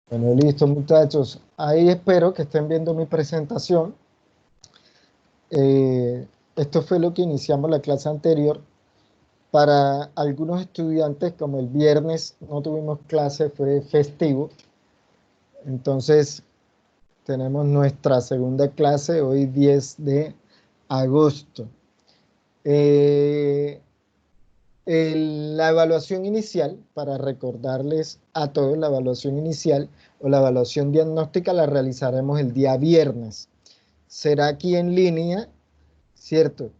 Bueno, listo, muchachos. Ahí espero que estén viendo mi presentación. Esto fue lo que iniciamos la clase anterior. Para algunos estudiantes, como el viernes no tuvimos clase, fue festivo. Entonces, tenemos nuestra segunda clase hoy 10 de agosto. Eh, la evaluación inicial, para recordarles a todos, la evaluación inicial o la evaluación diagnóstica la realizaremos el día viernes. Será aquí en línea, ¿cierto?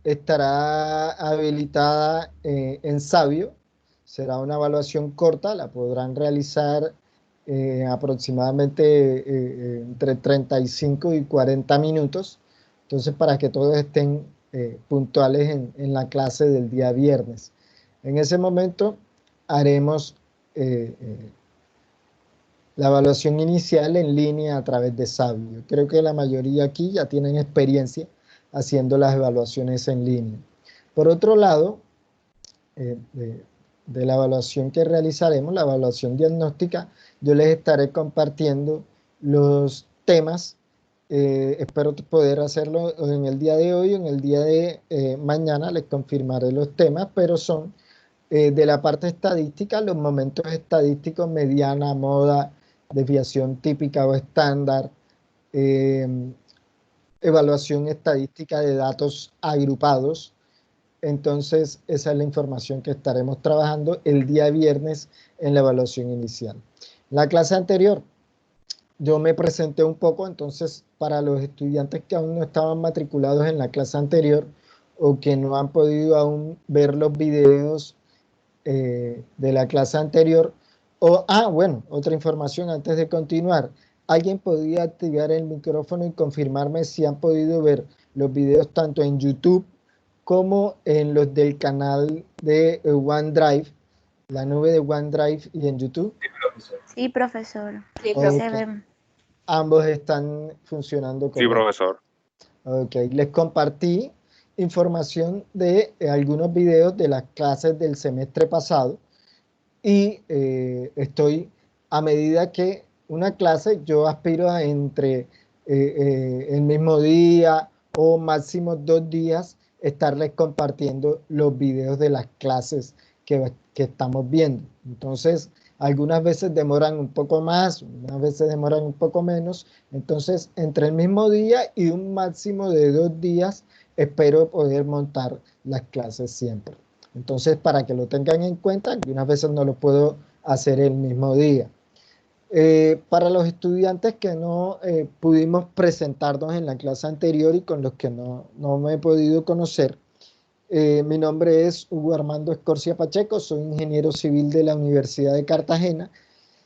Estará habilitada en Sabio. Será una evaluación corta, la podrán realizar aproximadamente entre 35 y 40 minutos. Entonces, para que todos estén puntuales en la clase del día viernes. En ese momento haremos la evaluación inicial en línea a través de Sabio. Creo que la mayoría aquí ya tienen experiencia haciendo las evaluaciones en línea. Por otro lado, de la evaluación que realizaremos, la evaluación diagnóstica, yo les estaré compartiendo los temas. Espero poder hacerlo en el día de hoy o en el día de mañana. Les confirmaré los temas, pero son de la parte estadística, los momentos estadísticos, mediana, moda, desviación típica o estándar, eh, evaluación estadística de datos agrupados. Entonces, esa es la información que estaremos trabajando el día viernes en la evaluación inicial. La clase anterior, yo me presenté un poco, entonces, para los estudiantes que aún no estaban matriculados en la clase anterior o que no han podido aún ver los videos de la clase anterior. Bueno, otra información antes de continuar. ¿Alguien podría activar el micrófono y confirmarme si han podido ver los videos tanto en YouTube como en los del canal de OneDrive, la nube de OneDrive y en YouTube? Sí, profesor. Sí, Sí se Ok, ven. ambos están funcionando Sí, correctamente. profesor. Ok, les compartí información de algunos videos de las clases del semestre pasado. Y estoy, a medida que una clase, yo aspiro a entre el mismo día o máximo 2 días, estarles compartiendo los videos de las clases que estamos viendo. Entonces, algunas veces demoran un poco más, unas veces demoran un poco menos. Entonces, entre el mismo día y un máximo de 2 días, espero poder montar las clases siempre. Entonces, para que lo tengan en cuenta, algunas veces no lo puedo hacer el mismo día. Para los estudiantes que no pudimos presentarnos en la clase anterior y con los que no me he podido conocer, mi nombre es Hugo Armando Escorcia Pacheco, soy ingeniero civil de la Universidad de Cartagena,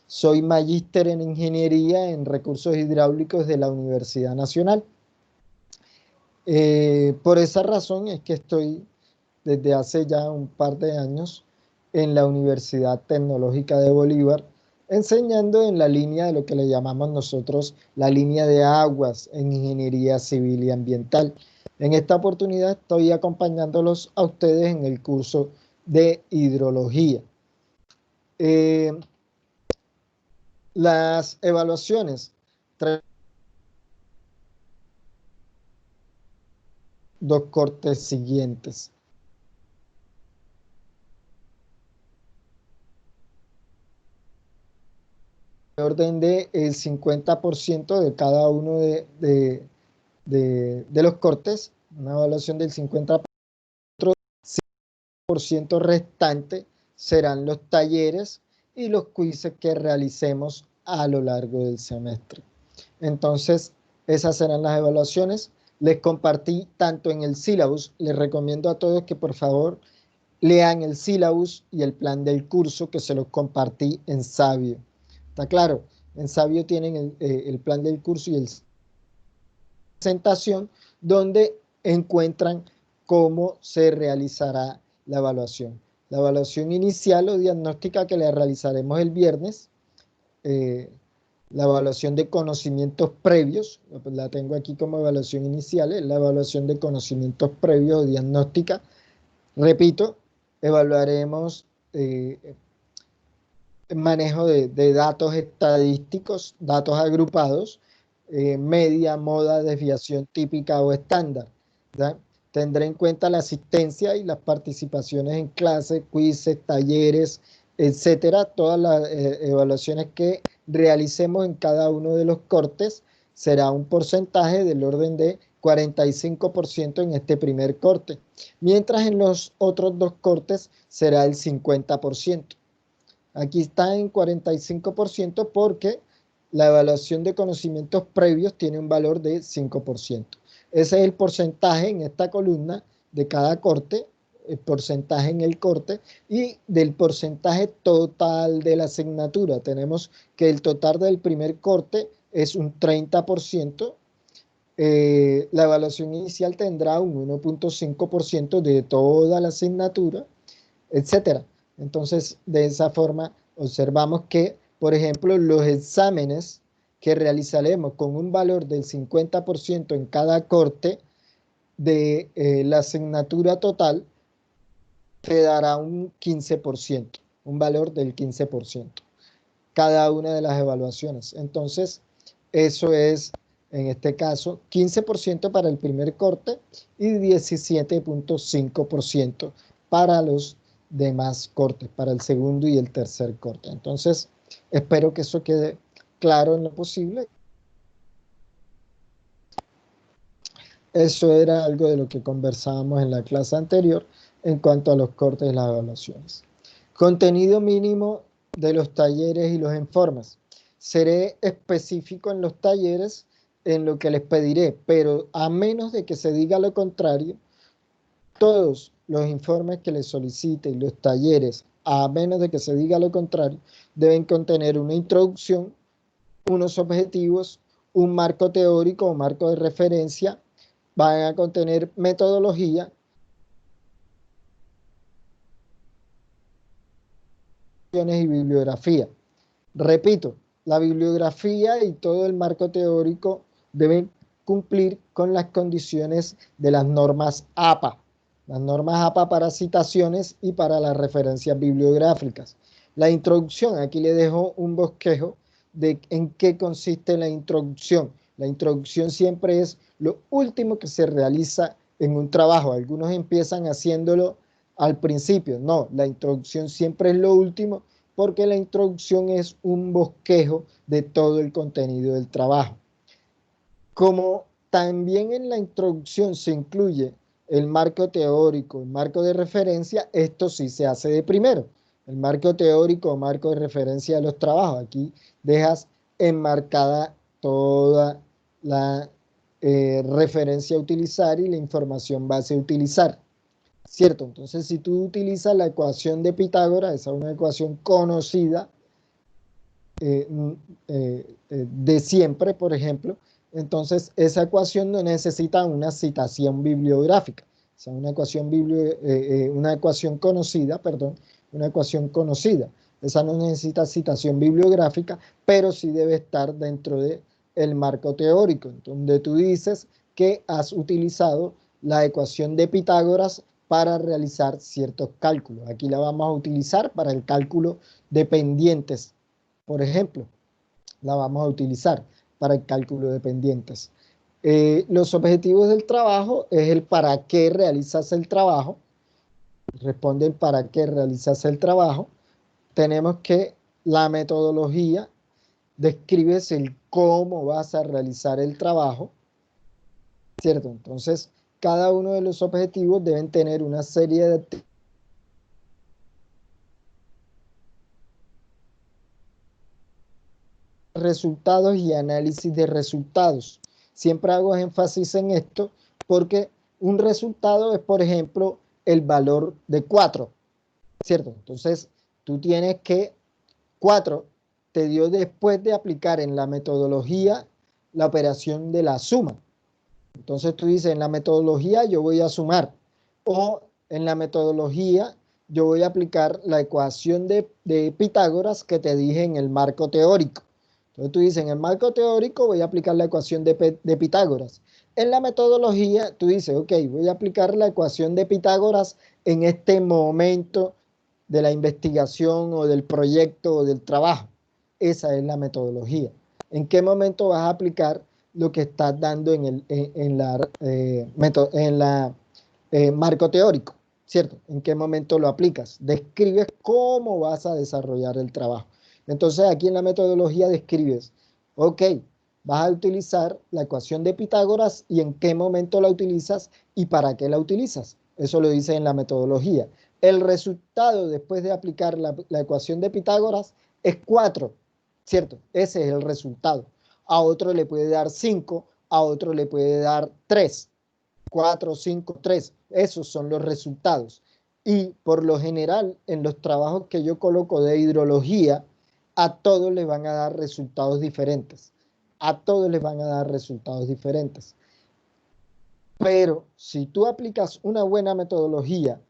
soy magíster en ingeniería en recursos hidráulicos de la Universidad Nacional. Por esa razón es que estoy desde hace ya un par de años en la Universidad Tecnológica de Bolívar, enseñando en la línea de lo que le llamamos nosotros la línea de aguas en ingeniería civil y ambiental. En esta oportunidad estoy acompañándolos a ustedes en el curso de hidrología. Las evaluaciones traen dos cortes siguientes. Orden del 50% de cada uno de los cortes, una evaluación del 50%, 5% restante serán los talleres y los quizzes que realicemos a lo largo del semestre. Entonces, esas serán las evaluaciones. Les compartí tanto en el sílabus, les recomiendo a todos que por favor lean el sílabus y el plan del curso que se los compartí en Sabio. ¿Está claro? En Sabio tienen el plan del curso y el presentación donde encuentran cómo se realizará la evaluación. La evaluación inicial o diagnóstica que le realizaremos el viernes, la evaluación de conocimientos previos, la tengo aquí como evaluación inicial, la evaluación de conocimientos previos o diagnóstica. Repito, evaluaremos manejo de datos estadísticos, datos agrupados, media, moda, desviación típica o estándar, ¿ya? Tendré en cuenta la asistencia y las participaciones en clases, quizzes, talleres, etcétera. Todas las evaluaciones que realicemos en cada uno de los cortes será un porcentaje del orden de 45% en este primer corte, mientras en los otros dos cortes será el 50%. Aquí está en 45% porque la evaluación de conocimientos previos tiene un valor de 5%. Ese es el porcentaje en esta columna de cada corte, el porcentaje en el corte y del porcentaje total de la asignatura. Tenemos que el total del primer corte es un 30%. La evaluación inicial tendrá un 1.5% de toda la asignatura, etcétera. Entonces, de esa forma, observamos que, por ejemplo, los exámenes que realizaremos con un valor del 50% en cada corte de la asignatura total, te dará un 15%, un valor del 15%, cada una de las evaluaciones. Entonces, eso es, en este caso, 15% para el primer corte y 17.5% para los demás cortes, para el segundo y el tercer corte. Entonces, espero que eso quede claro en lo posible. Eso era algo de lo que conversábamos en la clase anterior en cuanto a los cortes y las evaluaciones. Contenido mínimo de los talleres y los informes. Seré específico en los talleres en lo que les pediré, pero a menos de que se diga lo contrario, todos los informes que les solicite y los talleres, a menos de que se diga lo contrario, deben contener una introducción, unos objetivos, un marco teórico o marco de referencia, van a contener metodología y bibliografía. Repito, la bibliografía y todo el marco teórico deben cumplir con las condiciones de las normas APA. Las normas APA para citaciones y para las referencias bibliográficas. La introducción, aquí le dejo un bosquejo de en qué consiste la introducción. La introducción siempre es lo último que se realiza en un trabajo. Algunos empiezan haciéndolo al principio. No, la introducción siempre es lo último porque la introducción es un bosquejo de todo el contenido del trabajo. Como también en la introducción se incluye el marco teórico, el marco de referencia, esto sí se hace de primero. El marco teórico o marco de referencia de los trabajos. Aquí dejas enmarcada toda la referencia a utilizar y la información base a utilizar. ¿Cierto? Entonces, si tú utilizas la ecuación de Pitágoras, esa es una ecuación conocida de siempre, por ejemplo, entonces esa ecuación no necesita una citación bibliográfica. O sea, una ecuación conocida, perdón, una ecuación conocida. Esa no necesita citación bibliográfica, pero sí debe estar dentro del marco teórico, donde tú dices que has utilizado la ecuación de Pitágoras para realizar ciertos cálculos. Aquí la vamos a utilizar para el cálculo de pendientes, por ejemplo, la vamos a utilizar para el cálculo de pendientes. Los objetivos del trabajo es el para qué realizas el trabajo. Responde el para qué realizas el trabajo. Tenemos que la metodología, describes el cómo vas a realizar el trabajo, ¿cierto? Entonces, cada uno de los objetivos deben tener una serie de resultados y análisis de resultados. Siempre hago énfasis en esto porque un resultado es, por ejemplo, el valor de 4, ¿cierto? Entonces, tú tienes que 4 te dio después de aplicar en la metodología la operación de la suma. Entonces tú dices, en la metodología yo voy a sumar, o en la metodología yo voy a aplicar la ecuación de Pitágoras que te dije en el marco teórico. Entonces tú dices, en el marco teórico voy a aplicar la ecuación de Pitágoras. En la metodología tú dices, ok, voy a aplicar la ecuación de Pitágoras en este momento de la investigación o del proyecto o del trabajo. Esa es la metodología. ¿En qué momento vas a aplicar lo que estás dando en la marco teórico? ¿Cierto? ¿En qué momento lo aplicas? Describes cómo vas a desarrollar el trabajo. Entonces aquí en la metodología describes, ok, vas a utilizar la ecuación de Pitágoras y en qué momento la utilizas y para qué la utilizas. Eso lo dice en la metodología. El resultado después de aplicar la ecuación de Pitágoras es 4, ¿cierto? Ese es el resultado. A otro le puede dar 5, a otro le puede dar 3, 4, 5, 3. Esos son los resultados. Y por lo general, en los trabajos que yo coloco de hidrología, a todos les van a dar resultados diferentes. A todos les van a dar resultados diferentes. Pero si tú aplicas una buena metodología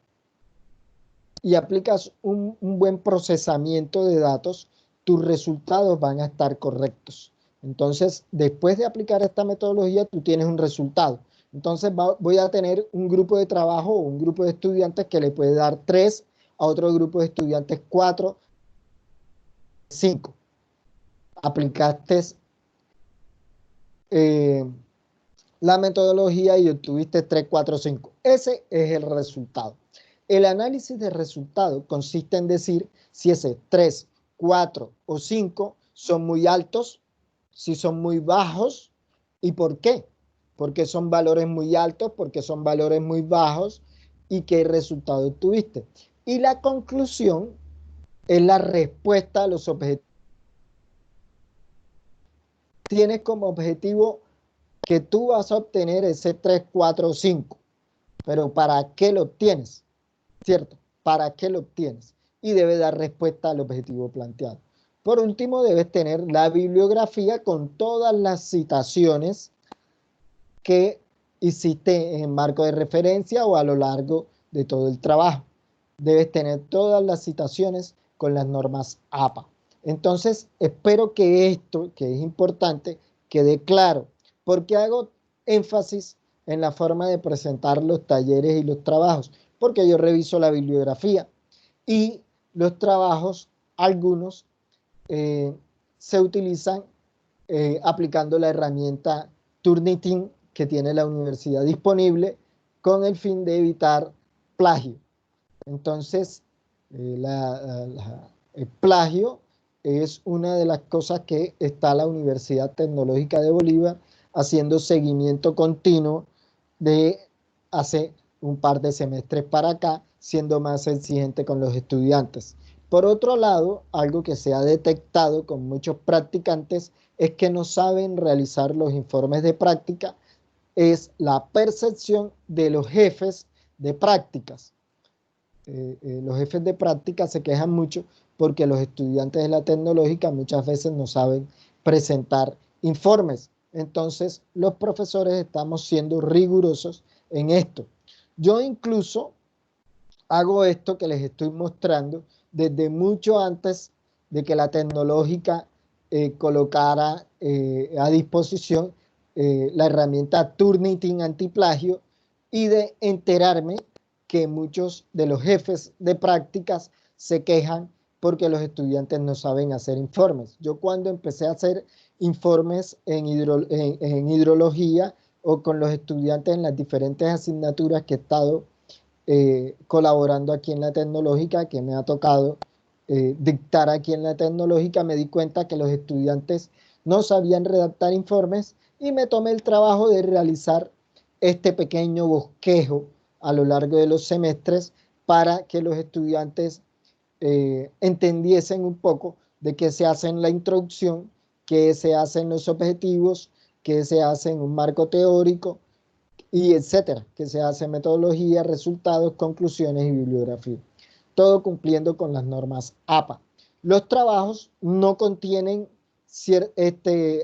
y aplicas un buen procesamiento de datos, tus resultados van a estar correctos. Entonces, después de aplicar esta metodología, tú tienes un resultado. Entonces, voy a tener un grupo de trabajo o un grupo de estudiantes que le puede dar 3, a otro grupo de estudiantes 4, 5. Aplicaste la metodología y obtuviste 3, 4, 5. Ese es el resultado. El análisis de resultado consiste en decir si ese 3, 4 o 5 son muy altos, si son muy bajos y por qué. Porque son valores muy altos, porque son valores muy bajos y qué resultado obtuviste. Y la conclusión es la respuesta a los objetivos. Tienes como objetivo que tú vas a obtener ese 3, 4 o 5. Pero ¿para qué lo obtienes? ¿Cierto? ¿Para qué lo obtienes? Y debe dar respuesta al objetivo planteado. Por último, debes tener la bibliografía con todas las citaciones que hiciste en marco de referencia o a lo largo de todo el trabajo. Debes tener todas las citaciones con las normas APA. Entonces, espero que esto, que es importante, quede claro. ¿Por qué hago énfasis en la forma de presentar los talleres y los trabajos? Porque yo reviso la bibliografía y los trabajos, algunos, se utilizan aplicando la herramienta Turnitin que tiene la universidad disponible con el fin de evitar plagio. Entonces, el plagio es una de las cosas que está la Universidad Tecnológica de Bolívar haciendo seguimiento continuo de hace un par de semestres para acá, siendo más exigente con los estudiantes. Por otro lado, algo que se ha detectado con muchos practicantes es que no saben realizar los informes de práctica, es la percepción de los jefes de prácticas. Los jefes de práctica se quejan mucho porque los estudiantes de la tecnológica muchas veces no saben presentar informes. Entonces, los profesores estamos siendo rigurosos en esto. Yo incluso hago esto que les estoy mostrando desde mucho antes de que la tecnológica colocara a disposición la herramienta Turnitin antiplagio y de enterarme que muchos de los jefes de prácticas se quejan porque los estudiantes no saben hacer informes. Yo cuando empecé a hacer informes en hidrología o con los estudiantes en las diferentes asignaturas que he estado colaborando aquí en la tecnológica, que me ha tocado dictar aquí en la tecnológica, me di cuenta que los estudiantes no sabían redactar informes y me tomé el trabajo de realizar este pequeño bosquejo a lo largo de los semestres para que los estudiantes entendiesen un poco de qué se hace en la introducción, qué se hace en los objetivos, qué se hace en un marco teórico, y etcétera, que se hace metodología, resultados, conclusiones y bibliografía. Todo cumpliendo con las normas APA. Los trabajos no contienen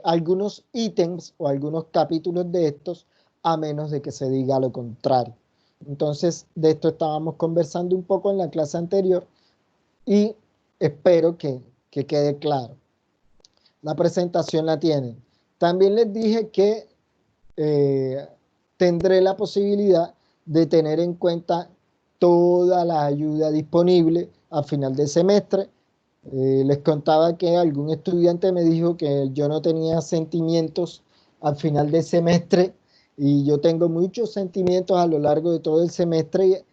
algunos ítems o algunos capítulos de estos, a menos de que se diga lo contrario. Entonces, de esto estábamos conversando un poco en la clase anterior y espero que quede claro. La presentación la tienen. También les dije que tendré la posibilidad de tener en cuenta toda la ayuda disponible a final de semestre. Les contaba que algún estudiante me dijo que yo no tenía sentimientos al final del semestre, y yo tengo muchos sentimientos a lo largo de todo el semestre,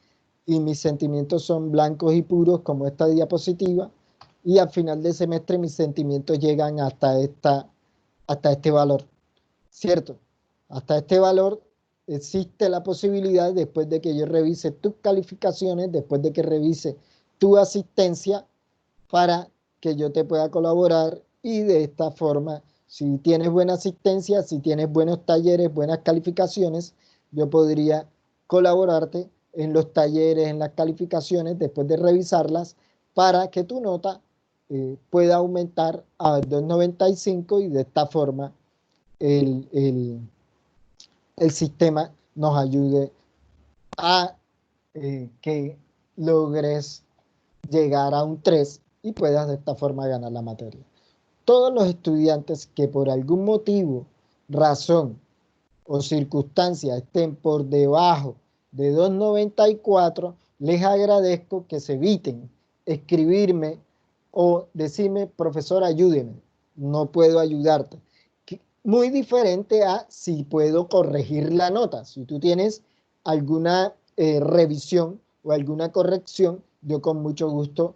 y mis sentimientos son blancos y puros como esta diapositiva, y al final del semestre mis sentimientos llegan hasta este valor, ¿cierto? Hasta este valor existe la posibilidad, después de que yo revise tus calificaciones, después de que revise tu asistencia, para que yo te pueda colaborar, y de esta forma, si tienes buena asistencia, si tienes buenos talleres, buenas calificaciones, yo podría colaborarte en los talleres, en las calificaciones, después de revisarlas, para que tu nota pueda aumentar a 2.95, y de esta forma el sistema nos ayude a que logres llegar a un 3 y puedas de esta forma ganar la materia. Todos los estudiantes que por algún motivo, razón o circunstancia estén por debajo de 2.94, les agradezco que se eviten escribirme o decirme: profesor, ayúdeme, no puedo ayudarte. Muy diferente a si puedo corregir la nota. Si tú tienes alguna revisión o alguna corrección, yo con mucho gusto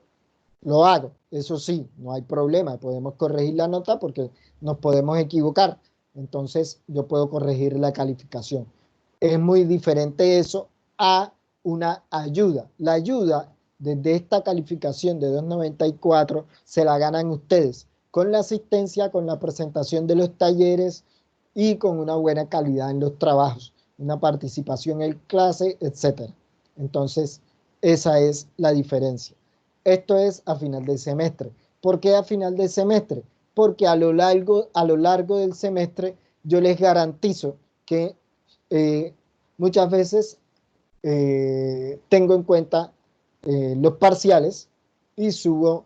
lo hago. Eso sí, no hay problema, podemos corregir la nota porque nos podemos equivocar. Entonces yo puedo corregir la calificación. Es muy diferente eso a una ayuda. La ayuda desde esta calificación de 2.94 se la ganan ustedes con la asistencia, con la presentación de los talleres y con una buena calidad en los trabajos, una participación en clase, etc. Entonces, esa es la diferencia. Esto es a final del semestre. ¿Por qué a final del semestre? Porque a lo largo del semestre yo les garantizo que muchas veces tengo en cuenta los parciales, y subo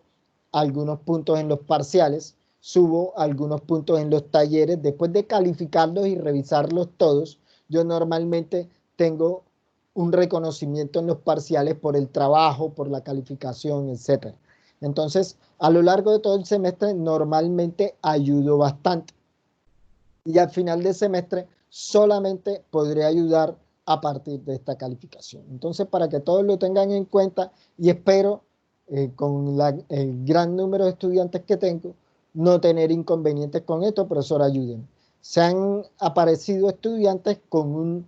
algunos puntos en los parciales, subo algunos puntos en los talleres. Después de calificarlos y revisarlos todos, yo normalmente tengo un reconocimiento en los parciales por el trabajo, por la calificación, etc. Entonces, a lo largo de todo el semestre normalmente ayudo bastante, y al final del semestre solamente podré ayudar a partir de esta calificación. Entonces, para que todos lo tengan en cuenta, y espero con el gran número de estudiantes que tengo, no tener inconvenientes con esto. Profesor, ayúdenme. Se han aparecido estudiantes con un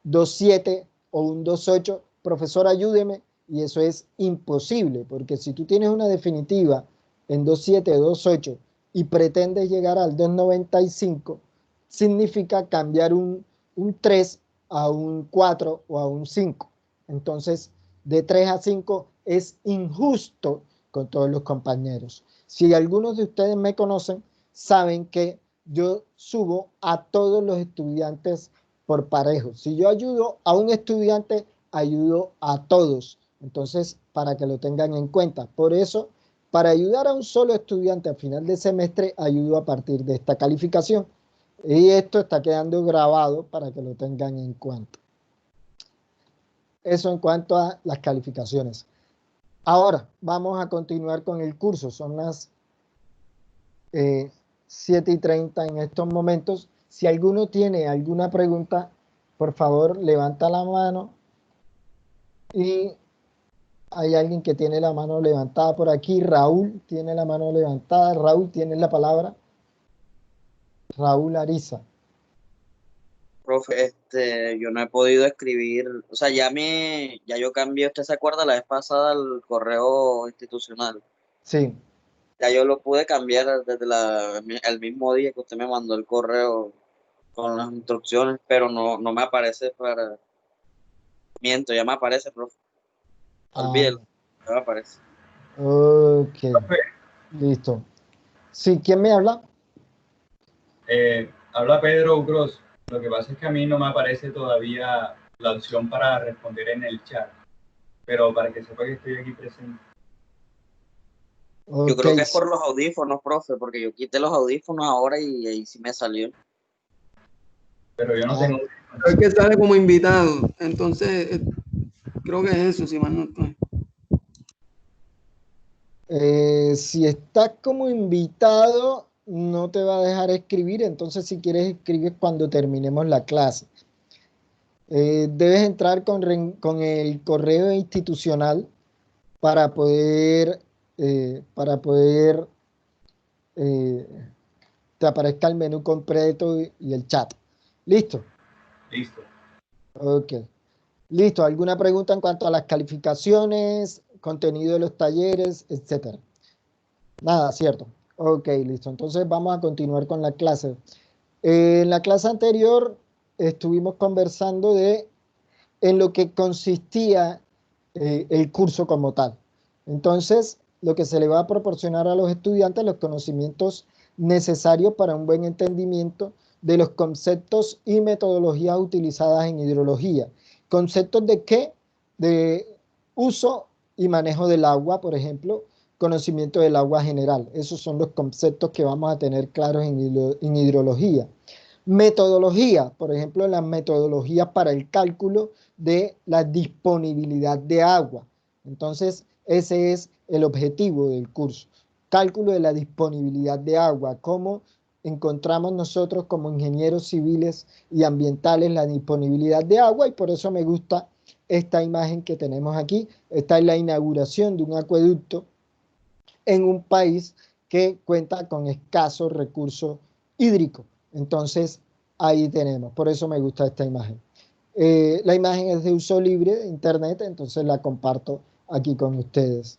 2.7 o un 2.8, profesor, ayúdeme, y eso es imposible, porque si tú tienes una definitiva en 2.7 o 2.8 y pretendes llegar al 2.95, significa cambiar un 3 a un 4 o a un 5. Entonces, de 3 a 5 es injusto con todos los compañeros. Si algunos de ustedes me conocen, saben que yo subo a todos los estudiantes por parejo. Si yo ayudo a un estudiante, ayudo a todos. Entonces, para que lo tengan en cuenta. Por eso, para ayudar a un solo estudiante a final de semestre, ayudo a partir de esta calificación. Y esto está quedando grabado para que lo tengan en cuenta. Eso en cuanto a las calificaciones. Ahora vamos a continuar con el curso. Son las 7:30 en estos momentos. Si alguno tiene alguna pregunta, por favor, levanta la mano. Y hay alguien que tiene la mano levantada por aquí. Raúl tiene la mano levantada. Raúl, tienes la palabra. Raúl Ariza. Profe, yo no he podido escribir, o sea, ya yo cambié, usted se acuerda la vez pasada el correo institucional. Sí. Ya yo lo pude cambiar desde el mismo día que usted me mandó el correo con las instrucciones, pero no me aparece miento, ya me aparece, profe. Olvídelo, ya me aparece. Ok. Listo. Sí, ¿quién me habla? Habla Pedro Gross. Lo que pasa es que a mí no me aparece todavía la opción para responder en el chat, pero para que sepa que estoy aquí presente. Okay. Yo creo que es por los audífonos, profe, porque yo quité los audífonos ahora y ahí sí me salió. Pero yo no tengo... Es que sale como invitado, entonces Creo que es eso, si mal no estoy. Si estás como invitado, no te va a dejar escribir, entonces si quieres escribes cuando terminemos la clase. Debes entrar con el correo institucional para poder te aparezca el menú completo y el chat. ¿Listo? Listo. Ok. Listo. ¿Alguna pregunta en cuanto a las calificaciones, contenido de los talleres, etcétera? Nada, ¿cierto? Ok, listo. Entonces vamos a continuar con la clase. En la clase anterior estuvimos conversando en lo que consistía el curso como tal. Entonces, lo que se le va a proporcionar a los estudiantes los conocimientos necesarios para un buen entendimiento de los conceptos y metodologías utilizadas en hidrología. ¿Conceptos de qué? De uso y manejo del agua, por ejemplo, conocimiento del agua general. Esos son los conceptos que vamos a tener claros en hidrología. Metodología, por ejemplo, las metodologías para el cálculo de la disponibilidad de agua. Entonces, ese es el objetivo del curso. Cálculo de la disponibilidad de agua, cómo encontramos nosotros como ingenieros civiles y ambientales la disponibilidad de agua, y por eso me gusta esta imagen que tenemos aquí. Esta es la inauguración de un acueducto en un país que cuenta con escasos recursos hídricos. Entonces, ahí tenemos. Por eso me gusta esta imagen. La imagen es de uso libre de internet, entonces la comparto aquí con ustedes.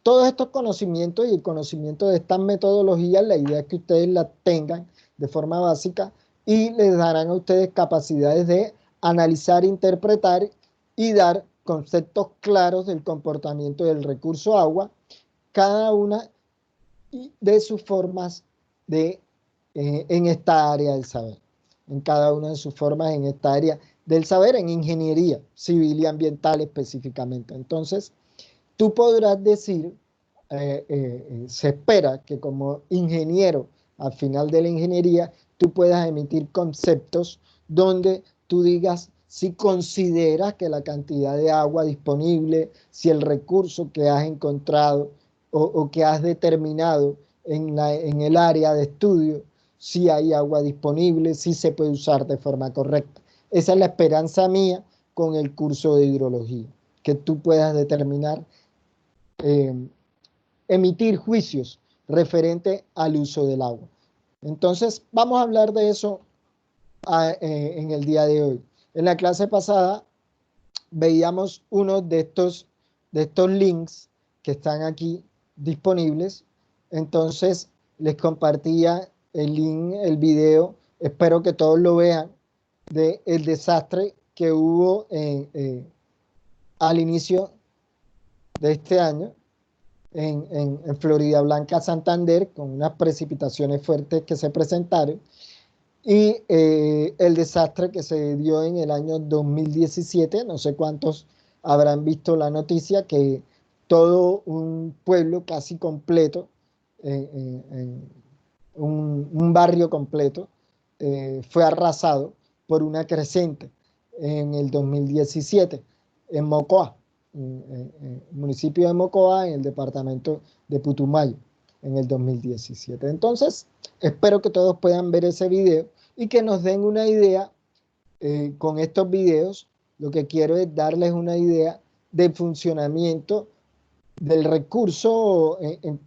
Todos estos conocimientos y el conocimiento de estas metodologías, la idea es que ustedes las tengan de forma básica y les darán a ustedes capacidades de analizar, interpretar y dar conceptos claros del comportamiento del recurso agua, cada una de sus formas en esta área del saber, en cada una de sus formas en esta área del saber, en ingeniería civil y ambiental específicamente. Entonces, tú podrás decir, se espera que como ingeniero, al final de la ingeniería, tú puedas emitir conceptos donde tú digas si consideras que la cantidad de agua disponible, si el recurso que has encontrado o que has determinado en el área de estudio, si hay agua disponible, si se puede usar de forma correcta. Esa es la esperanza mía con el curso de hidrología, que tú puedas determinar, emitir juicios referente al uso del agua. Entonces, vamos a hablar de eso en el día de hoy. En la clase pasada veíamos uno de estos links que están aquí disponibles. Entonces, les compartía el link, el video, espero que todos lo vean, del desastre que hubo al inicio de este año en Florida Blanca, Santander, con unas precipitaciones fuertes que se presentaron, y el desastre que se dio en el año 2017, no sé cuántos habrán visto la noticia, que todo un pueblo casi completo, un barrio completo, fue arrasado por una creciente en el 2017, en Mocoa, municipio de Mocoa, en el departamento de Putumayo, en el 2017. Entonces, espero que todos puedan ver ese video y que nos den una idea con estos videos. Lo que quiero es darles una idea del funcionamiento del recurso,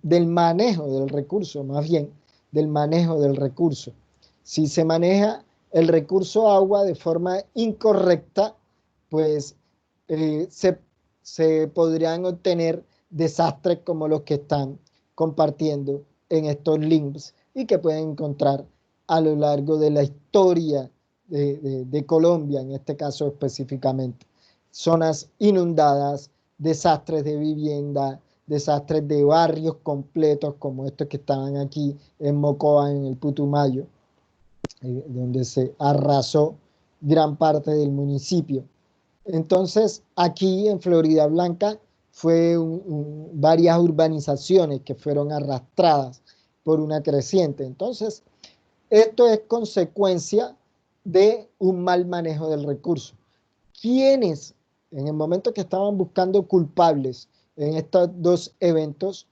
del manejo del recurso, más bien, del manejo del recurso. Si se maneja el recurso agua de forma incorrecta, pues se podrían obtener desastres como los que están compartiendo en estos links y que pueden encontrar a lo largo de la historia de Colombia, en este caso específicamente. Zonas inundadas, desastres de vivienda, desastres de barrios completos como estos que estaban aquí en Mocoa, en el Putumayo, donde se arrasó gran parte del municipio. Entonces, aquí en Florida Blanca fue varias urbanizaciones que fueron arrastradas por una creciente. Entonces, esto es consecuencia de un mal manejo del recurso. ¿Quiénes En el momento que estaban buscando culpables en estos dos eventos,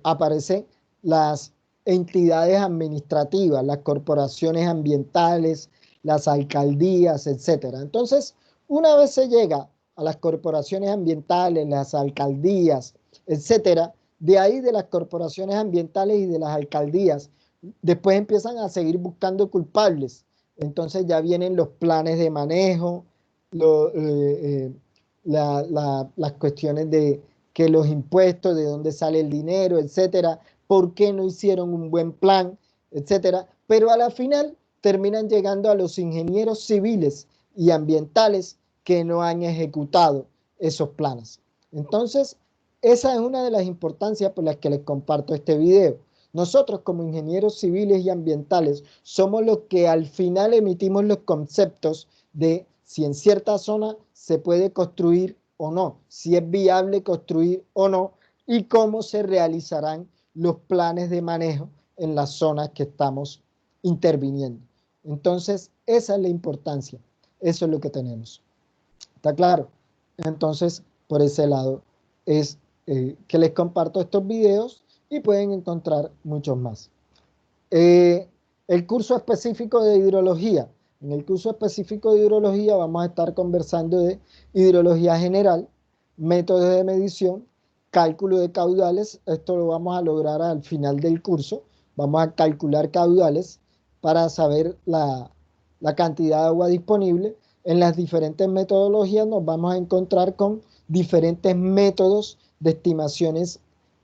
aparecen las entidades administrativas, las corporaciones ambientales, las alcaldías, etcétera. Entonces, una vez se llega a las corporaciones ambientales, las alcaldías, etcétera, de ahí de las corporaciones ambientales y de las alcaldías, después empiezan a seguir buscando culpables. Entonces ya vienen los planes de manejo, las cuestiones de que los impuestos, de dónde sale el dinero, etcétera, por qué no hicieron un buen plan, etcétera. Pero a la final terminan llegando a los ingenieros civiles y ambientales que no han ejecutado esos planes. Entonces, esa es una de las importancias por las que les comparto este video. Nosotros como ingenieros civiles y ambientales somos los que al final emitimos los conceptos de si en cierta zona se puede construir o no, si es viable construir o no y cómo se realizarán los planes de manejo en las zonas que estamos interviniendo. Entonces, esa es la importancia. Eso es lo que tenemos. ¿Está claro? Entonces, por ese lado es que les comparto estos videos y pueden encontrar muchos más. El curso específico de hidrología. En el curso específico de hidrología vamos a estar conversando de hidrología general, métodos de medición, cálculo de caudales. Esto lo vamos a lograr al final del curso. Vamos a calcular caudales para saber la cantidad de agua disponible. En las diferentes metodologías nos vamos a encontrar con diferentes métodos de estimaciones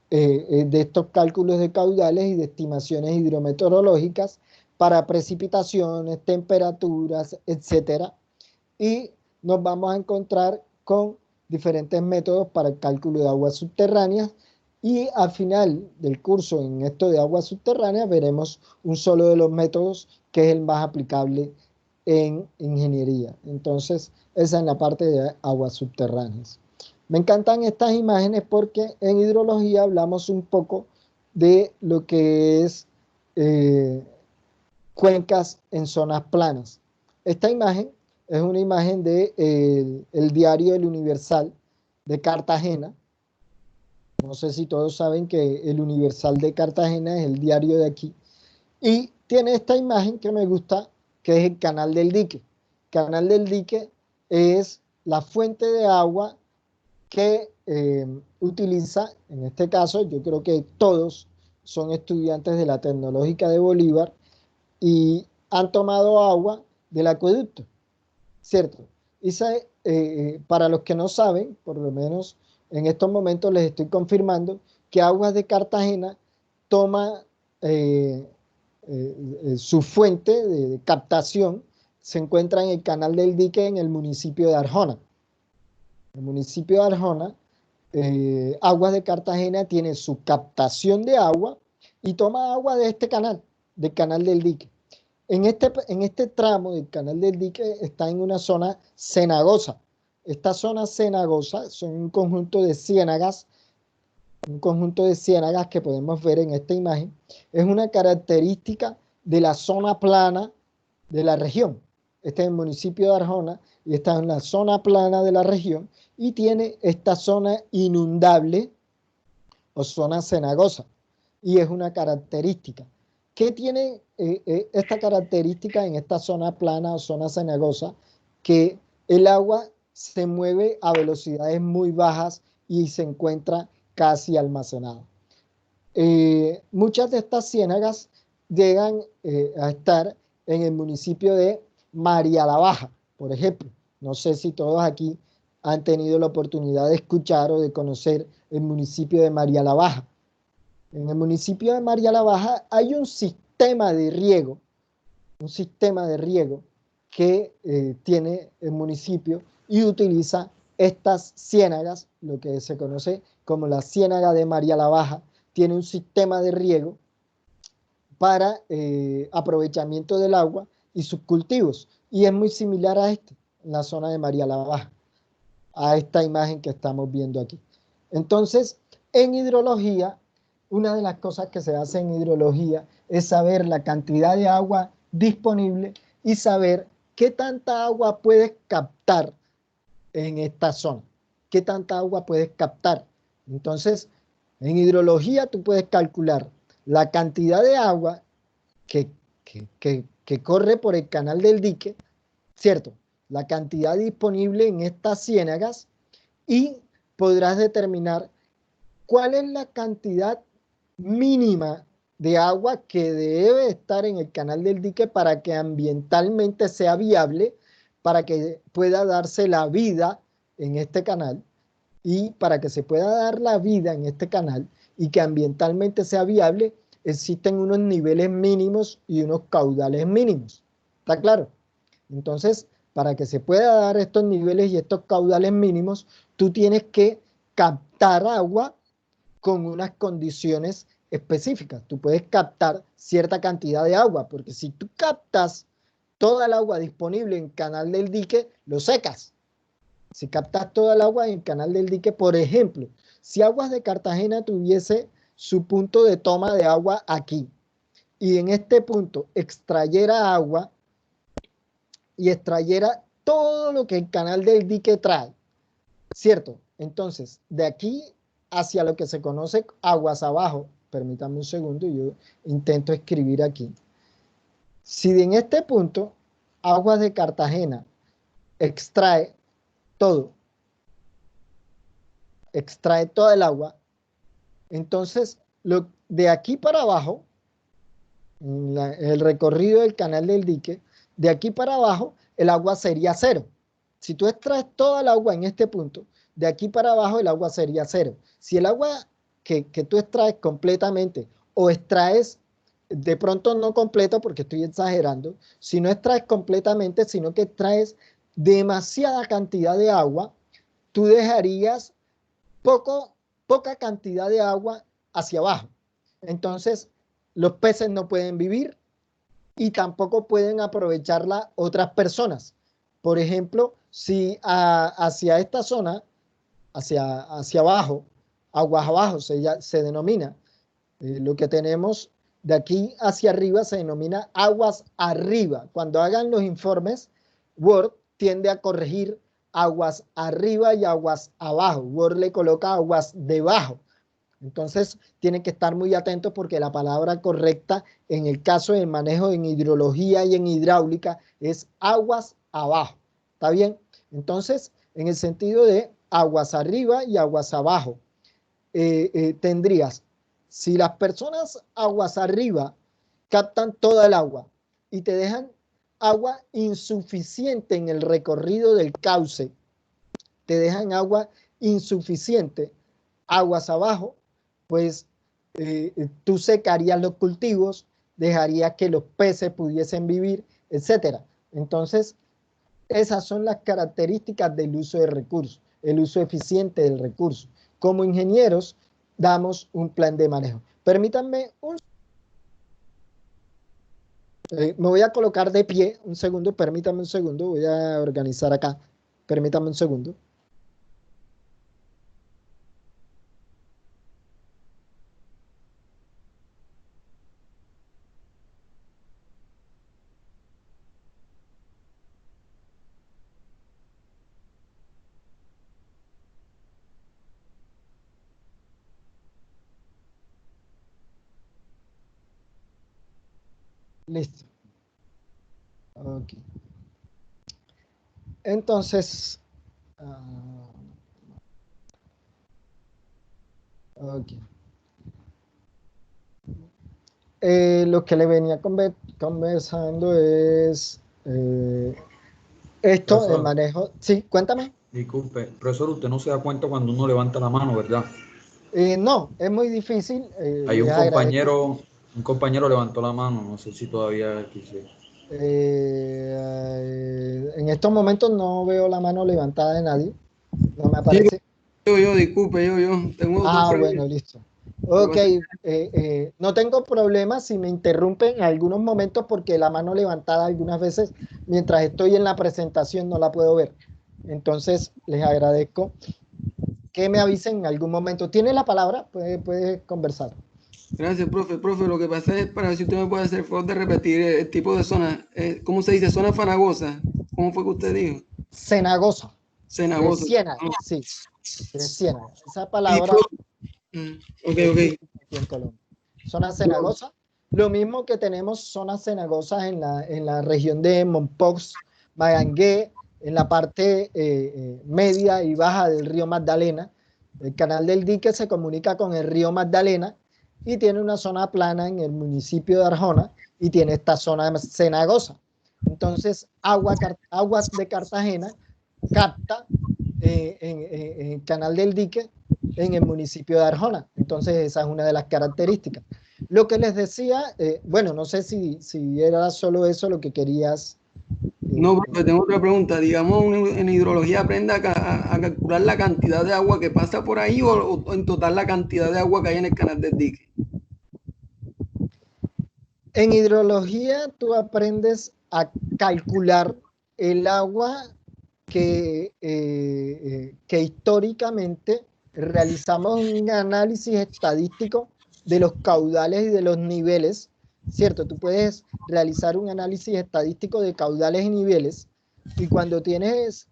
de estos cálculos de caudales y de estimaciones hidrometeorológicas para precipitaciones, temperaturas, etcétera. Y nos vamos a encontrar con diferentes métodos para el cálculo de aguas subterráneas y al final del curso en esto de aguas subterráneas veremos un solo de los métodos que es el más aplicable en ingeniería. Entonces, esa es la parte de aguas subterráneas. Me encantan estas imágenes porque en hidrología hablamos un poco de lo que es cuencas en zonas planas. Esta imagen es una imagen de el diario El Universal de Cartagena. No sé si todos saben que El Universal de Cartagena es el diario de aquí. Y tiene esta imagen que me gusta, que es el Canal del Dique. Canal del Dique es la fuente de agua que utiliza, en este caso, yo creo que todos son estudiantes de la Tecnológica de Bolívar y han tomado agua del acueducto, ¿cierto? Y para los que no saben, por lo menos en estos momentos les estoy confirmando que Aguas de Cartagena toma su fuente de captación, se encuentra en el Canal del Dique en el municipio de Arjona. El municipio de Arjona, Aguas de Cartagena tiene su captación de agua y toma agua de este canal, del Canal del Dique. En este tramo del Canal del Dique está en una zona cenagosa. Esta zona cenagosa son un conjunto de ciénagas que podemos ver en esta imagen. Es una característica de la zona plana de la región. Este es el municipio de Arjona y está en la zona plana de la región y tiene esta zona inundable o zona cenagosa y es una característica. ¿Qué tiene esta característica en esta zona plana o zona cenagosa? Que el agua se mueve a velocidades muy bajas y se encuentra casi almacenada. Muchas de estas ciénagas llegan a estar en el municipio de María la Baja, por ejemplo. No sé si todos aquí han tenido la oportunidad de escuchar o de conocer el municipio de María la Baja. En el municipio de María la Baja hay un sistema de riego que tiene el municipio y utiliza estas ciénagas, lo que se conoce como la ciénaga de María la Baja, tiene un sistema de riego para aprovechamiento del agua y sus cultivos. Y es muy similar a este, en la zona de María la Baja, a esta imagen que estamos viendo aquí. Entonces, en hidrología, una de las cosas que se hace en hidrología es saber la cantidad de agua disponible y saber qué tanta agua puedes captar en esta zona? ¿Qué tanta agua puedes captar? Entonces, en hidrología tú puedes calcular la cantidad de agua que corre por el canal del dique, ¿cierto? La cantidad disponible en estas ciénagas y podrás determinar cuál es la cantidad mínima de agua que debe estar en el canal del dique para que ambientalmente sea viable, para que pueda darse la vida en este canal y para que se pueda dar la vida en este canal y que ambientalmente sea viable, existen unos niveles mínimos y unos caudales mínimos. ¿Está claro? Entonces, para que se pueda dar estos niveles y estos caudales mínimos, tú tienes que captar agua con unas condiciones específicas. Tú puedes captar cierta cantidad de agua, porque si tú captas toda el agua disponible en canal del dique, lo secas. Si captas toda el agua en canal del dique, por ejemplo, si Aguas de Cartagena tuviese su punto de toma de agua aquí y en este punto extrayera agua y extrayera todo lo que el canal del dique trae, ¿cierto? Entonces, de aquí hacia lo que se conoce aguas abajo, permítame un segundo, yo intento escribir aquí. Si en este punto Aguas de Cartagena extrae todo, extrae toda el agua, entonces de aquí para abajo, el recorrido del canal del dique, de aquí para abajo el agua sería cero. Si tú extraes toda el agua en este punto, de aquí para abajo el agua sería cero. Si el agua que tú extraes completamente o extraes de pronto no completo porque estoy exagerando, si no extraes completamente, sino que extraes demasiada cantidad de agua, tú dejarías poca cantidad de agua hacia abajo. Entonces, los peces no pueden vivir y tampoco pueden aprovecharla otras personas. Por ejemplo, si hacia esta zona, hacia abajo, aguas abajo se denomina, lo que tenemos de aquí hacia arriba se denomina aguas arriba. Cuando hagan los informes, Word tiende a corregir aguas arriba y aguas abajo. Word le coloca aguas debajo. Entonces, tienen que estar muy atentos porque la palabra correcta en el caso del manejo en hidrología y en hidráulica es aguas abajo. ¿Está bien? Entonces, en el sentido de aguas arriba y aguas abajo, tendrías, si las personas aguas arriba captan toda el agua y te dejan agua insuficiente en el recorrido del cauce, te dejan agua insuficiente, aguas abajo, pues tú secarías los cultivos, dejarías que los peces pudiesen vivir, etcétera. Entonces, esas son las características del uso de recursos, el uso eficiente del recurso. Como ingenieros, damos un plan de manejo. Permítanme me voy a colocar de pie un segundo, permítanme un segundo, voy a organizar acá, permítanme un segundo. Listo. Ok. Entonces, ok. Lo que le venía conversando es esto, Profesor, el manejo. Sí, cuéntame. disculpe, profesor, usted no se da cuenta cuando uno levanta la mano, ¿verdad? No, es muy difícil. Hay Les agradezco. un compañero levantó la mano, no sé si todavía quise. En estos momentos no veo la mano levantada de nadie. No me aparece. Disculpe, yo. Tengo dos Bueno, listo. Ok, no tengo problema si me interrumpen en algunos momentos porque la mano levantada algunas veces mientras estoy en la presentación no la puedo ver. Entonces, les agradezco que me avisen en algún momento. ¿Tiene la palabra? Puede conversar. Gracias, profe. Profe, lo que pasa es para ver si usted me puede hacer favor de repetir el tipo de zona. ¿Cómo se dice? Zona fanagosa. ¿Cómo fue que usted dijo? Cenagosa. Cenagosa. Ciénaga, sí, de ciénaga. Esa palabra Ok. aquí en Colombia. Zona cenagosa. Lo mismo que tenemos zonas cenagosas en la región de Mompox, Magangué, en la parte media y baja del río Magdalena. El canal del Dique se comunica con el río Magdalena y tiene una zona plana en el municipio de Arjona y tiene esta zona cenagosa. Entonces, Aguas de Cartagena capta en el canal del Dique en el municipio de Arjona. Entonces, esa es una de las características. Lo que les decía, bueno, no sé si era solo eso lo que querías. No, profe, tengo otra pregunta. Digamos, en hidrología aprende a calcular la cantidad de agua que pasa por ahí o en total la cantidad de agua que hay en el canal del dique. En hidrología tú aprendes a calcular el agua que históricamente realizamos un análisis estadístico de los caudales y de los niveles, ¿cierto? Tú puedes realizar un análisis estadístico de caudales y niveles y cuando tienes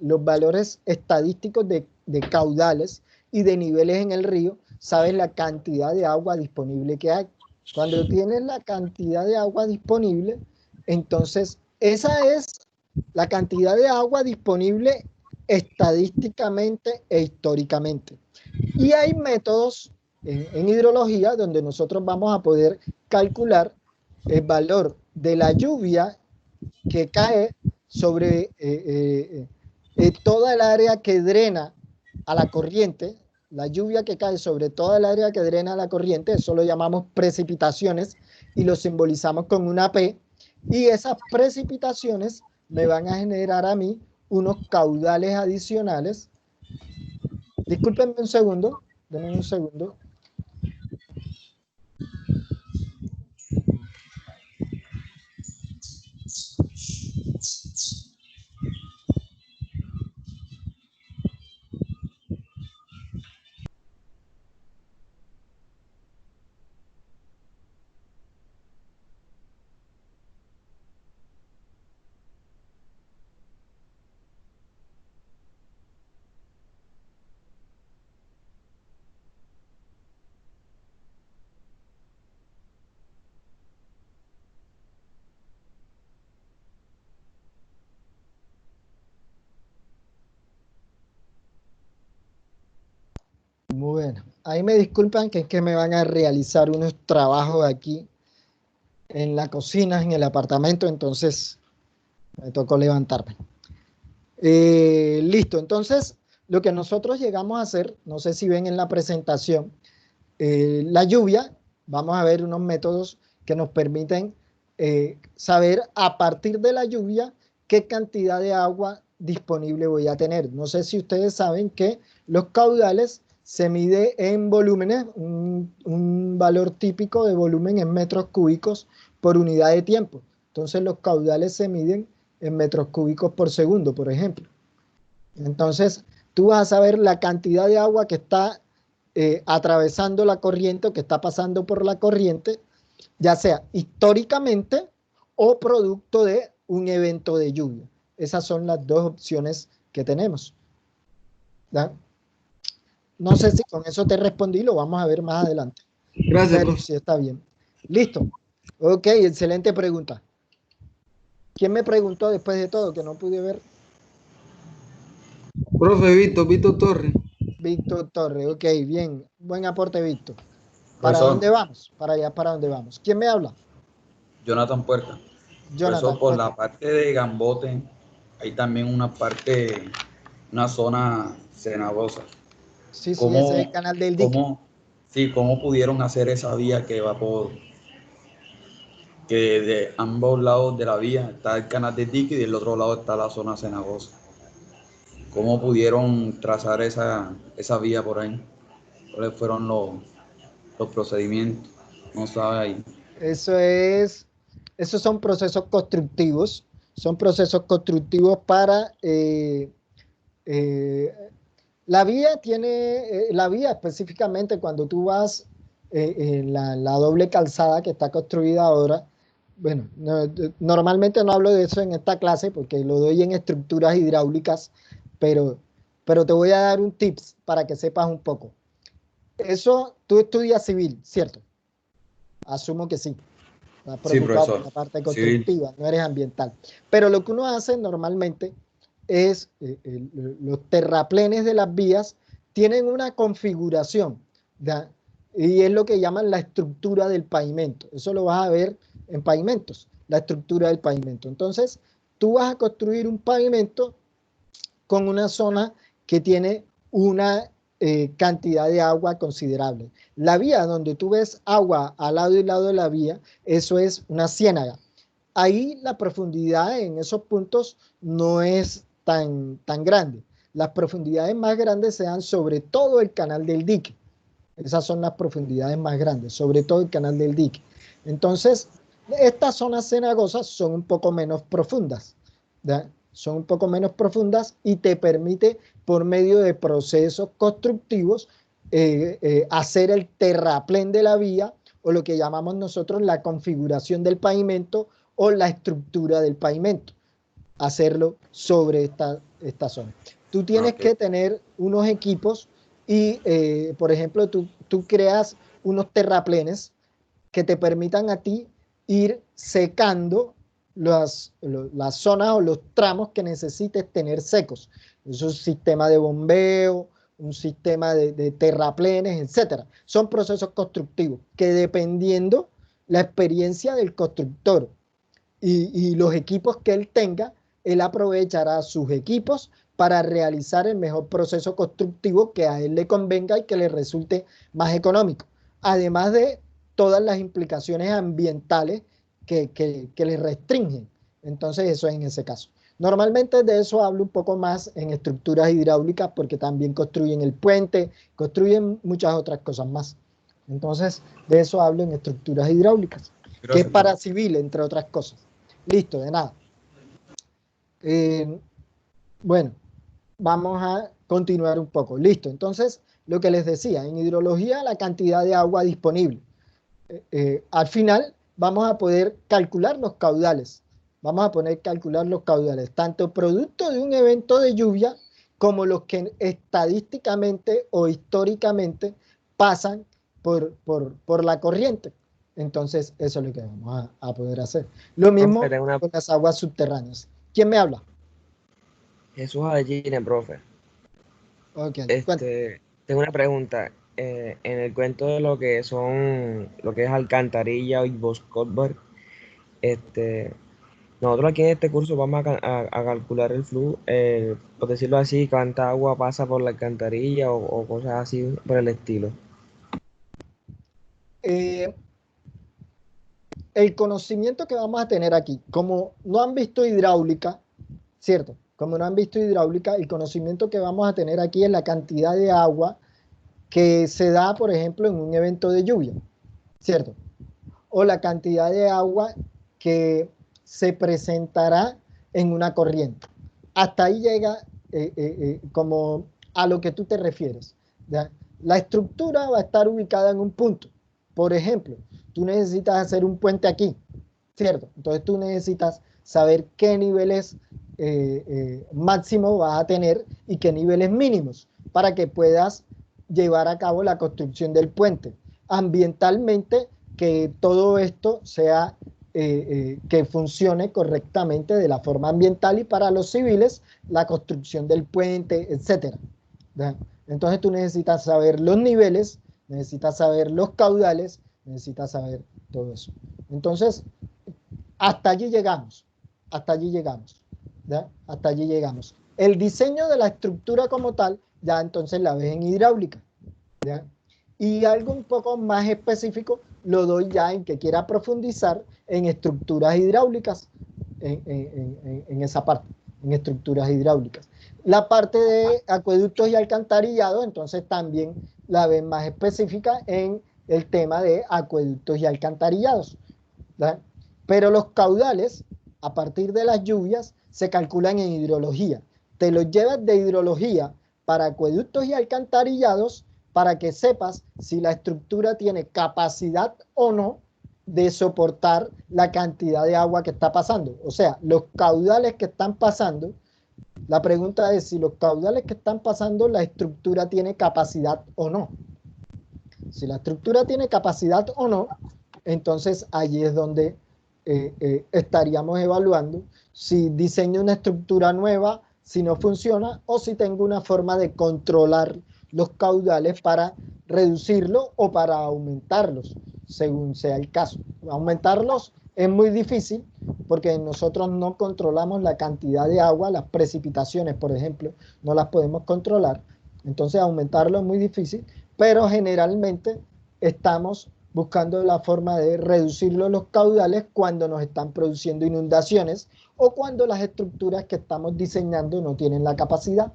los valores estadísticos de caudales y de niveles en el río, sabes la cantidad de agua disponible que hay. Cuando tienes la cantidad de agua disponible, entonces esa es la cantidad de agua disponible estadísticamente e históricamente. Y hay métodos en hidrología donde nosotros vamos a poder calcular el valor de la lluvia que cae sobre toda el área que drena a la corriente. La lluvia que cae sobre toda el área que drena a la corriente, eso lo llamamos precipitaciones y lo simbolizamos con una P. Y esas precipitaciones me van a generar a mí unos caudales adicionales. Discúlpenme un segundo, denme un segundo. Bueno, ahí me disculpan que es que me van a realizar unos trabajos aquí en la cocina, en el apartamento, entonces me tocó levantarme. Listo, entonces lo que nosotros llegamos a hacer, no sé si ven en la presentación, la lluvia, vamos a ver unos métodos que nos permiten saber a partir de la lluvia qué cantidad de agua disponible voy a tener. No sé si ustedes saben que los caudales se mide en volúmenes, un valor típico de volumen en metros cúbicos por unidad de tiempo. Entonces los caudales se miden en metros cúbicos por segundo, por ejemplo. Entonces tú vas a saber la cantidad de agua que está atravesando la corriente o que está pasando por la corriente, ya sea históricamente o producto de un evento de lluvia. Esas son las dos opciones que tenemos. ¿Ya? No sé si con eso te respondí, lo vamos a ver más adelante. Gracias, Pero profe. sí está bien. Listo. Ok, excelente pregunta. ¿Quién me preguntó después de todo que no pude ver? Profe Víctor Torres. Víctor Torres, ok, bien. Buen aporte, Víctor. ¿Para Profesor. dónde vamos? Para allá, ¿para dónde vamos? ¿Quién me habla? Jonathan Puerta. Jonathan. Profesor, por Ok. la parte de Gambote hay también una zona cenagosa. Sí, ese es el canal del dique. ¿Cómo pudieron hacer esa vía que va que de ambos lados de la vía está el canal del dique y del otro lado está la zona cenagosa? ¿Cómo pudieron trazar esa vía por ahí? ¿Cuáles fueron los procedimientos? No sabe ahí. Esos son procesos constructivos. Son procesos constructivos para... la vía específicamente cuando tú vas en la doble calzada que está construida ahora. Bueno, normalmente no hablo de eso en esta clase porque lo doy en estructuras hidráulicas, pero te voy a dar un tips para que sepas un poco. Eso, tú estudias civil, ¿cierto? Asumo que sí. Estás preocupado por la parte constructiva, no eres ambiental. Pero lo que uno hace normalmente es, los terraplenes de las vías tienen una configuración, ¿ya? Y es lo que llaman la estructura del pavimento. Eso lo vas a ver en pavimentos, la estructura del pavimento. Entonces, tú vas a construir un pavimento con una zona que tiene una cantidad de agua considerable. La vía donde tú ves agua al lado y lado de la vía, eso es una ciénaga. Ahí la profundidad en esos puntos no es tan grande. Las profundidades más grandes se dan sobre todo el canal del dique. Esas son las profundidades más grandes, sobre todo el canal del dique. Entonces, estas zonas cenagosas son un poco menos profundas, ¿verdad? Son un poco menos profundas y te permite, por medio de procesos constructivos, hacer el terraplén de la vía, o lo que llamamos nosotros la configuración del pavimento o la estructura del pavimento, hacerlo sobre esta zona. Tú tienes que tener unos equipos y, por ejemplo, tú creas unos terraplenes que te permitan a ti ir secando las zonas o los tramos que necesites tener secos. Es un sistema de bombeo, un sistema de terraplenes, etcétera. Son procesos constructivos que, dependiendo la experiencia del constructor y los equipos que él tenga, él aprovechará sus equipos para realizar el mejor proceso constructivo que a él le convenga y que le resulte más económico. Además de todas las implicaciones ambientales que le restringen. Entonces, eso es en ese caso. Normalmente de eso hablo un poco más en estructuras hidráulicas, porque también construyen el puente, construyen muchas otras cosas más. Entonces, de eso hablo en estructuras hidráulicas, que es para civil, entre otras cosas. Listo, de nada. Bueno, vamos a continuar un poco. Listo, entonces, lo que les decía, en hidrología, la cantidad de agua disponible. Al final, vamos a poder calcular los caudales. Vamos a poder calcular los caudales, tanto producto de un evento de lluvia como los que estadísticamente o históricamente pasan por la corriente. Entonces, eso es lo que vamos a poder hacer. Lo mismo con las aguas subterráneas. ¿Quién me habla? Jesús Alline, profe. Ok, tengo una pregunta. En el cuento de lo que es alcantarilla y boscover, nosotros aquí en este curso vamos a calcular el flujo, por decirlo así, cuánta agua pasa por la alcantarilla o cosas así por el estilo. El conocimiento que vamos a tener aquí, como no han visto hidráulica, ¿cierto? Como no han visto hidráulica, el conocimiento que vamos a tener aquí es la cantidad de agua que se da, por ejemplo, en un evento de lluvia, ¿cierto? O la cantidad de agua que se presentará en una corriente. Hasta ahí llega como a lo que tú te refieres, ¿ya? La estructura va a estar ubicada en un punto. Por ejemplo, tú necesitas hacer un puente aquí, ¿cierto? Entonces tú necesitas saber qué niveles máximos vas a tener y qué niveles mínimos para que puedas llevar a cabo la construcción del puente. Ambientalmente, que todo esto sea, que funcione correctamente de la forma ambiental, y para los civiles, la construcción del puente, etcétera. Entonces tú necesitas saber los niveles, necesitas saber los caudales, necesitas saber todo eso. Entonces, hasta allí llegamos, hasta allí llegamos, ¿ya? Hasta allí llegamos. El diseño de la estructura como tal, ya entonces la ves en hidráulica, ¿ya? Y algo un poco más específico lo doy ya en que quiera profundizar en estructuras hidráulicas, en esa parte, en estructuras hidráulicas. La parte de acueductos y alcantarillados, entonces también la ven más específica en el tema de acueductos y alcantarillados, ¿verdad? Pero los caudales, a partir de las lluvias, se calculan en hidrología. Te los llevas de hidrología para acueductos y alcantarillados para que sepas si la estructura tiene capacidad o no de soportar la cantidad de agua que está pasando. O sea, los caudales que están pasando La pregunta es si los caudales que están pasando, la estructura tiene capacidad o no. Si la estructura tiene capacidad o no, entonces allí es donde estaríamos evaluando si diseño una estructura nueva, si no funciona, o si tengo una forma de controlar los caudales para reducirlos o para aumentarlos, según sea el caso. Aumentarlos es muy difícil porque nosotros no controlamos la cantidad de agua, las precipitaciones, por ejemplo, no las podemos controlar. Entonces aumentarlo es muy difícil, pero generalmente estamos buscando la forma de reducir los caudales cuando nos están produciendo inundaciones o cuando las estructuras que estamos diseñando no tienen la capacidad.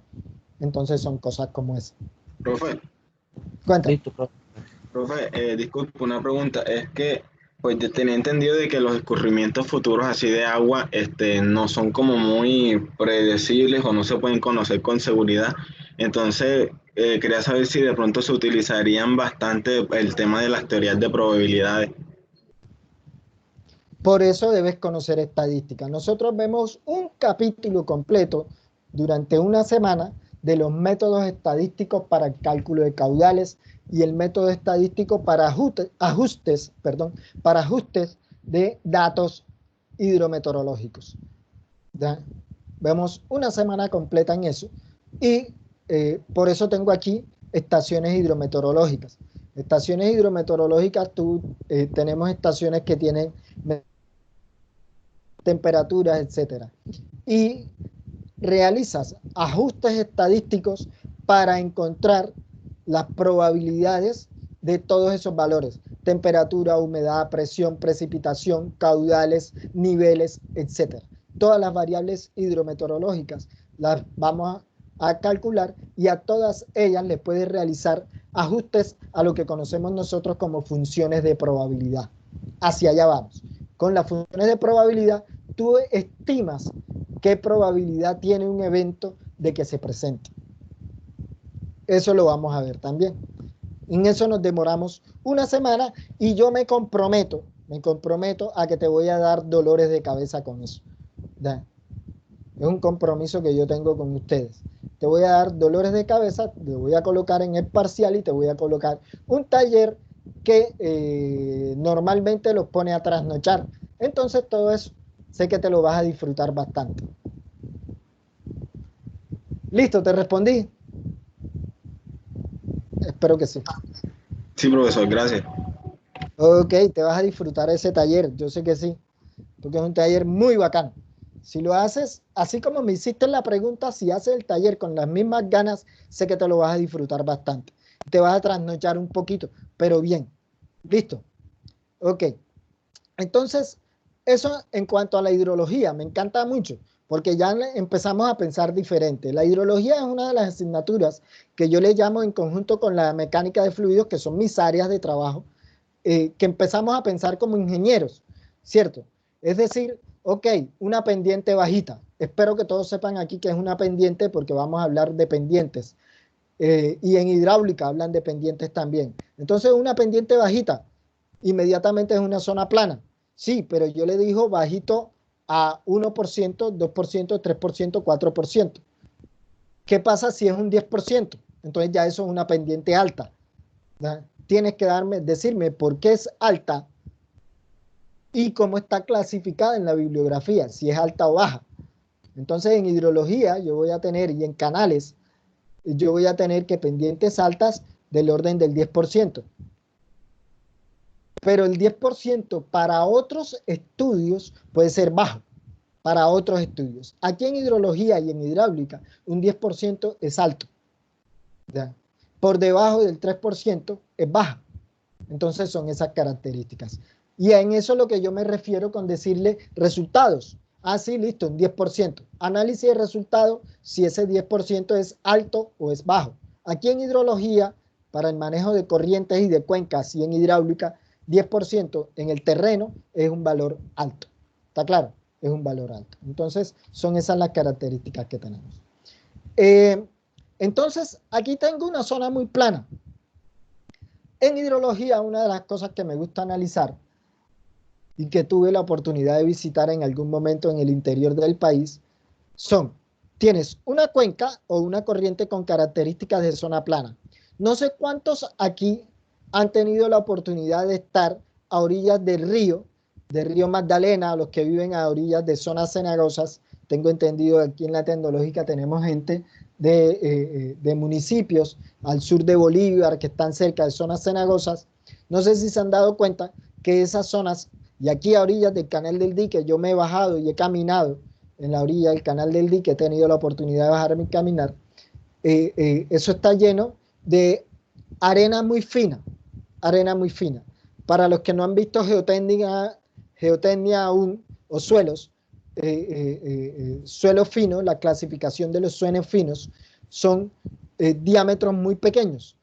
Entonces son cosas como esa. Profe, Cuéntame. Listo, profe. profe, disculpe, una pregunta. Es que, pues, yo tenía entendido de que los escurrimientos futuros así de agua, no son como muy predecibles o no se pueden conocer con seguridad. Entonces, quería saber si de pronto se utilizarían bastante el tema de las teorías de probabilidades. Por eso debes conocer estadística. Nosotros vemos un capítulo completo durante una semana de los métodos estadísticos para el cálculo de caudales y el método estadístico para ajustes de datos hidrometeorológicos. ¿Ya? Vemos una semana completa en eso y por eso tengo aquí estaciones hidrometeorológicas. Estaciones hidrometeorológicas, tenemos estaciones que tienen temperaturas, etcétera. Y realizas ajustes estadísticos para encontrar las probabilidades de todos esos valores: temperatura, humedad, presión, precipitación, caudales, niveles, etcétera. Todas las variables hidrometeorológicas las vamos a calcular y a todas ellas le puedes realizar ajustes a lo que conocemos nosotros como funciones de probabilidad. Hacia allá vamos. Con las funciones de probabilidad, tú estimas qué probabilidad tiene un evento de que se presente. Eso lo vamos a ver también. En eso nos demoramos una semana y yo me comprometo a que te voy a dar dolores de cabeza con eso. ¿Ya? Es un compromiso que yo tengo con ustedes. Te voy a dar dolores de cabeza, te voy a colocar en el parcial y te voy a colocar un taller que normalmente los pone a trasnochar. Entonces todo eso sé que te lo vas a disfrutar bastante. ¿Listo? ¿Te respondí? Espero que sí. Sí, profesor, gracias. Ok, te vas a disfrutar ese taller, yo sé que sí, porque es un taller muy bacán. Si lo haces, así como me hiciste la pregunta, si haces el taller con las mismas ganas, sé que te lo vas a disfrutar bastante. Te vas a trasnochar un poquito, pero bien. ¿Listo? Ok. Entonces, eso en cuanto a la hidrología, me encanta mucho, porque ya empezamos a pensar diferente. La hidrología es una de las asignaturas que yo le llamo en conjunto con la mecánica de fluidos, que son mis áreas de trabajo, que empezamos a pensar como ingenieros, ¿cierto? Es decir, ok, una pendiente bajita. Espero que todos sepan aquí que es una pendiente porque vamos a hablar de pendientes. Y en hidráulica hablan de pendientes también. Entonces, una pendiente bajita inmediatamente es una zona plana. Sí, pero yo le digo bajito a 1%, 2%, 3%, 4%. ¿Qué pasa si es un 10%? Entonces ya eso es una pendiente alta. ¿Verdad? Tienes que decirme por qué es alta y cómo está clasificada en la bibliografía, si es alta o baja. Entonces en hidrología yo voy a tener, y en canales, yo voy a tener que pendientes altas del orden del 10%. Pero el 10% para otros estudios puede ser bajo, para otros estudios. Aquí en hidrología y en hidráulica, un 10% es alto. ¿Ya? Por debajo del 3% es baja. Entonces son esas características. Y en eso es lo que yo me refiero con decirle resultados. Ah, sí, listo, un 10%. Análisis de resultados, si ese 10% es alto o es bajo. Aquí en hidrología, para el manejo de corrientes y de cuencas, y en hidráulica, 10% en el terreno es un valor alto. ¿Está claro? Es un valor alto. Entonces, son esas las características que tenemos. Entonces, aquí tengo una zona muy plana. En hidrología, una de las cosas que me gusta analizar y que tuve la oportunidad de visitar en algún momento en el interior del país son tienes una cuenca o una corriente con características de zona plana. No sé cuántos aquí han tenido la oportunidad de estar a orillas del río Magdalena, los que viven a orillas de zonas cenagosas. Tengo entendido que aquí en la Tecnológica tenemos gente de municipios al sur de Bolívar que están cerca de zonas cenagosas. No sé si se han dado cuenta que esas zonas, y aquí a orillas del Canal del Dique, yo me he bajado y he caminado en la orilla del Canal del Dique, he tenido la oportunidad de bajarme y caminar, eso está lleno de arena muy fina, arena muy fina. Para los que no han visto geotecnia aún, o suelos, suelos finos, la clasificación de los suelos finos son diámetros muy pequeños,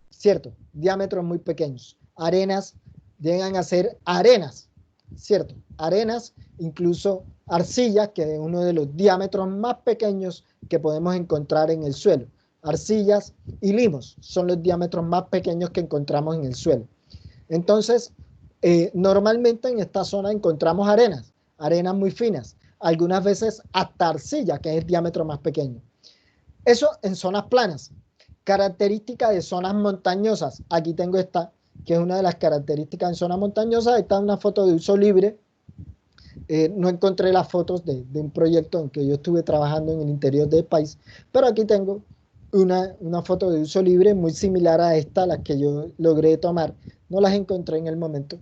¿cierto? Diámetros muy pequeños. Arenas llegan a ser arenas, ¿cierto? Arenas, incluso arcillas, que es uno de los diámetros más pequeños que podemos encontrar en el suelo. Arcillas y limos son los diámetros más pequeños que encontramos en el suelo. Entonces, normalmente en esta zona encontramos arenas muy finas, algunas veces hasta arcilla, que es el diámetro más pequeño. Eso en zonas planas. Característica de zonas montañosas. Aquí tengo esta, que es una de las características en zonas montañosas. Esta es una foto de uso libre. No encontré las fotos de un proyecto en que yo estuve trabajando en el interior del país, pero aquí tengo una foto de uso libre muy similar a esta, las que yo logré tomar. No las encontré en el momento,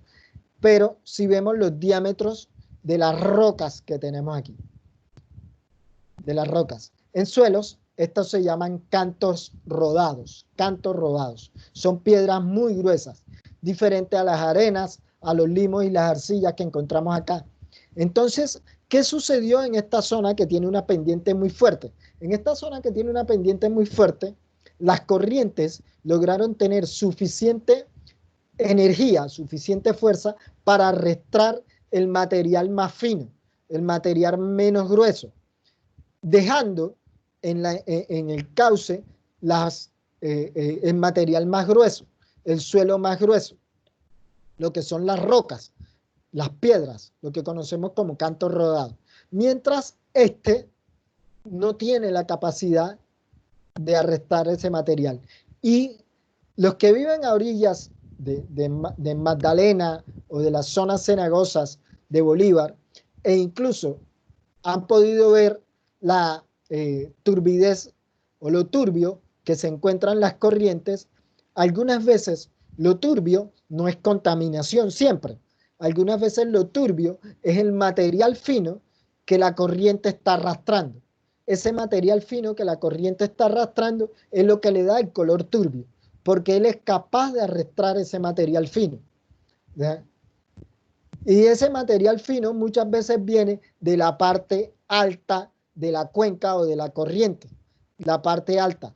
pero si vemos los diámetros de las rocas que tenemos aquí, de las rocas en suelos, estos se llaman cantos rodados. Son piedras muy gruesas, diferente a las arenas, a los limos y las arcillas que encontramos acá. Entonces, ¿qué sucedió en esta zona que tiene una pendiente muy fuerte? En esta zona que tiene una pendiente muy fuerte, las corrientes lograron tener suficiente energía, suficiente fuerza para arrastrar el material más fino, el material menos grueso, dejando en el cauce el material más grueso, el suelo más grueso, lo que son las rocas, las piedras, lo que conocemos como cantos rodados. Mientras este no tiene la capacidad de arrastrar ese material. Y los que viven a orillas de Magdalena o de las zonas cenagosas de Bolívar, e incluso han podido ver la turbidez o lo turbio que se encuentran las corrientes. Algunas veces lo turbio no es contaminación siempre. Algunas veces lo turbio es el material fino que la corriente está arrastrando. Ese material fino que la corriente está arrastrando es lo que le da el color turbio, porque él es capaz de arrastrar ese material fino, ¿ya? Y ese material fino muchas veces viene de la parte alta de la cuenca o de la corriente, la parte alta.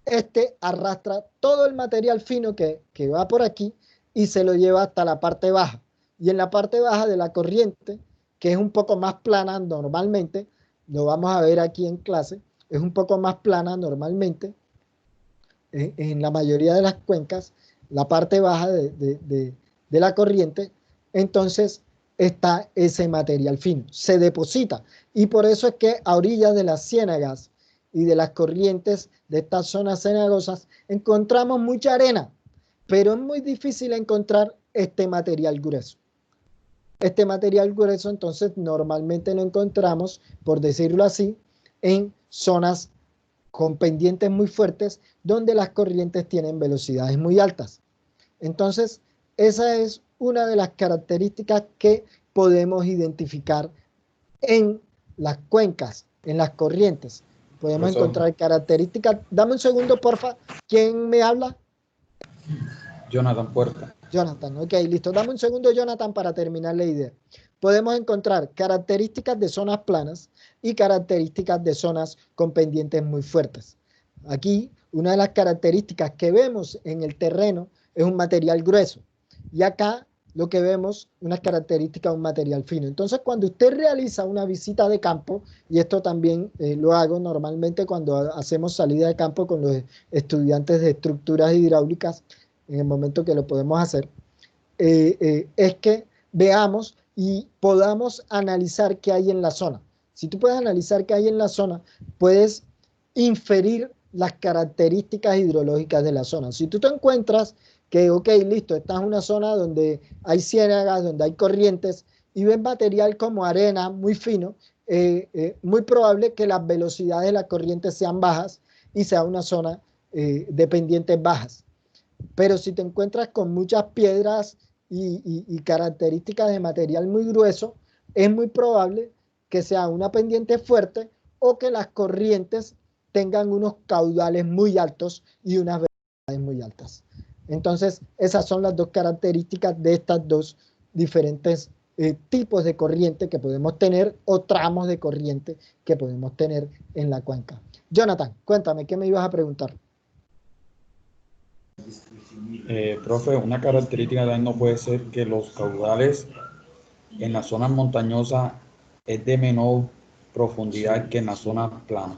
Este arrastra todo el material fino que va por aquí y se lo lleva hasta la parte baja. Y en la parte baja de la corriente, que es un poco más plana normalmente, lo vamos a ver aquí en clase, es un poco más plana normalmente, en la mayoría de las cuencas, la parte baja de la corriente, entonces está ese material fino, se deposita. Y por eso es que a orillas de las ciénagas y de las corrientes de estas zonas cenagosas encontramos mucha arena, pero es muy difícil encontrar este material grueso. Este material grueso entonces normalmente lo encontramos, por decirlo así, en zonas con pendientes muy fuertes donde las corrientes tienen velocidades muy altas. Entonces, esa es una de las características que podemos identificar en las cuencas, en las corrientes. Podemos encontrar características. Dame un segundo, porfa. ¿Quién me habla? Jonathan Puerta. Jonathan, ok, listo. Dame un segundo, Jonathan, para terminar la idea. Podemos encontrar características de zonas planas y características de zonas con pendientes muy fuertes. Aquí, una de las características que vemos en el terreno es un material grueso. Y acá lo que vemos, unas características de un material fino. Entonces, cuando usted realiza una visita de campo, y esto también lo hago normalmente cuando hacemos salida de campo con los estudiantes de estructuras hidráulicas, en el momento que lo podemos hacer, es que veamos y podamos analizar qué hay en la zona. Si tú puedes analizar qué hay en la zona, puedes inferir las características hidrológicas de la zona. Si tú te encuentras que, ok, listo, esta es una zona donde hay ciénagas, donde hay corrientes, y ves material como arena muy fino, muy probable que las velocidades de la corriente sean bajas y sea una zona de pendientes bajas. Pero si te encuentras con muchas piedras y características de material muy grueso, es muy probable que sea una pendiente fuerte o que las corrientes tengan unos caudales muy altos y unas velocidades muy altas. Entonces, esas son las dos características de estas dos diferentes tipos de corriente que podemos tener o tramos de corriente que podemos tener en la cuenca. Jonathan, cuéntame, ¿qué me ibas a preguntar? Profe, una característica también no puede ser que los caudales en las zonas montañosas es de menor profundidad que en las zonas planas.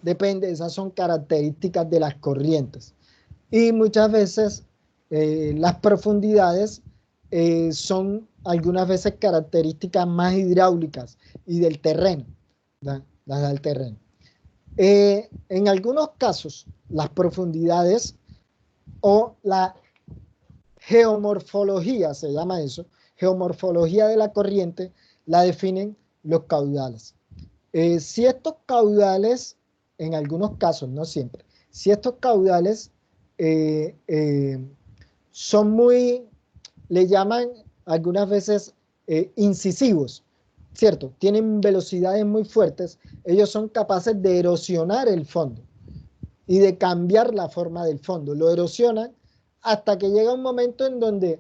Depende, esas son características de las corrientes. Y muchas veces las profundidades son algunas veces características más hidráulicas y del terreno, ¿verdad? Las del terreno. En algunos casos, las profundidades o la geomorfología, se llama eso, geomorfología de la corriente, la definen los caudales. Si estos caudales, en algunos casos, no siempre, si estos caudales son muy, le llaman algunas veces incisivos, ¿cierto? Tienen velocidades muy fuertes, ellos son capaces de erosionar el fondo y de cambiar la forma del fondo. Lo erosionan hasta que llega un momento en donde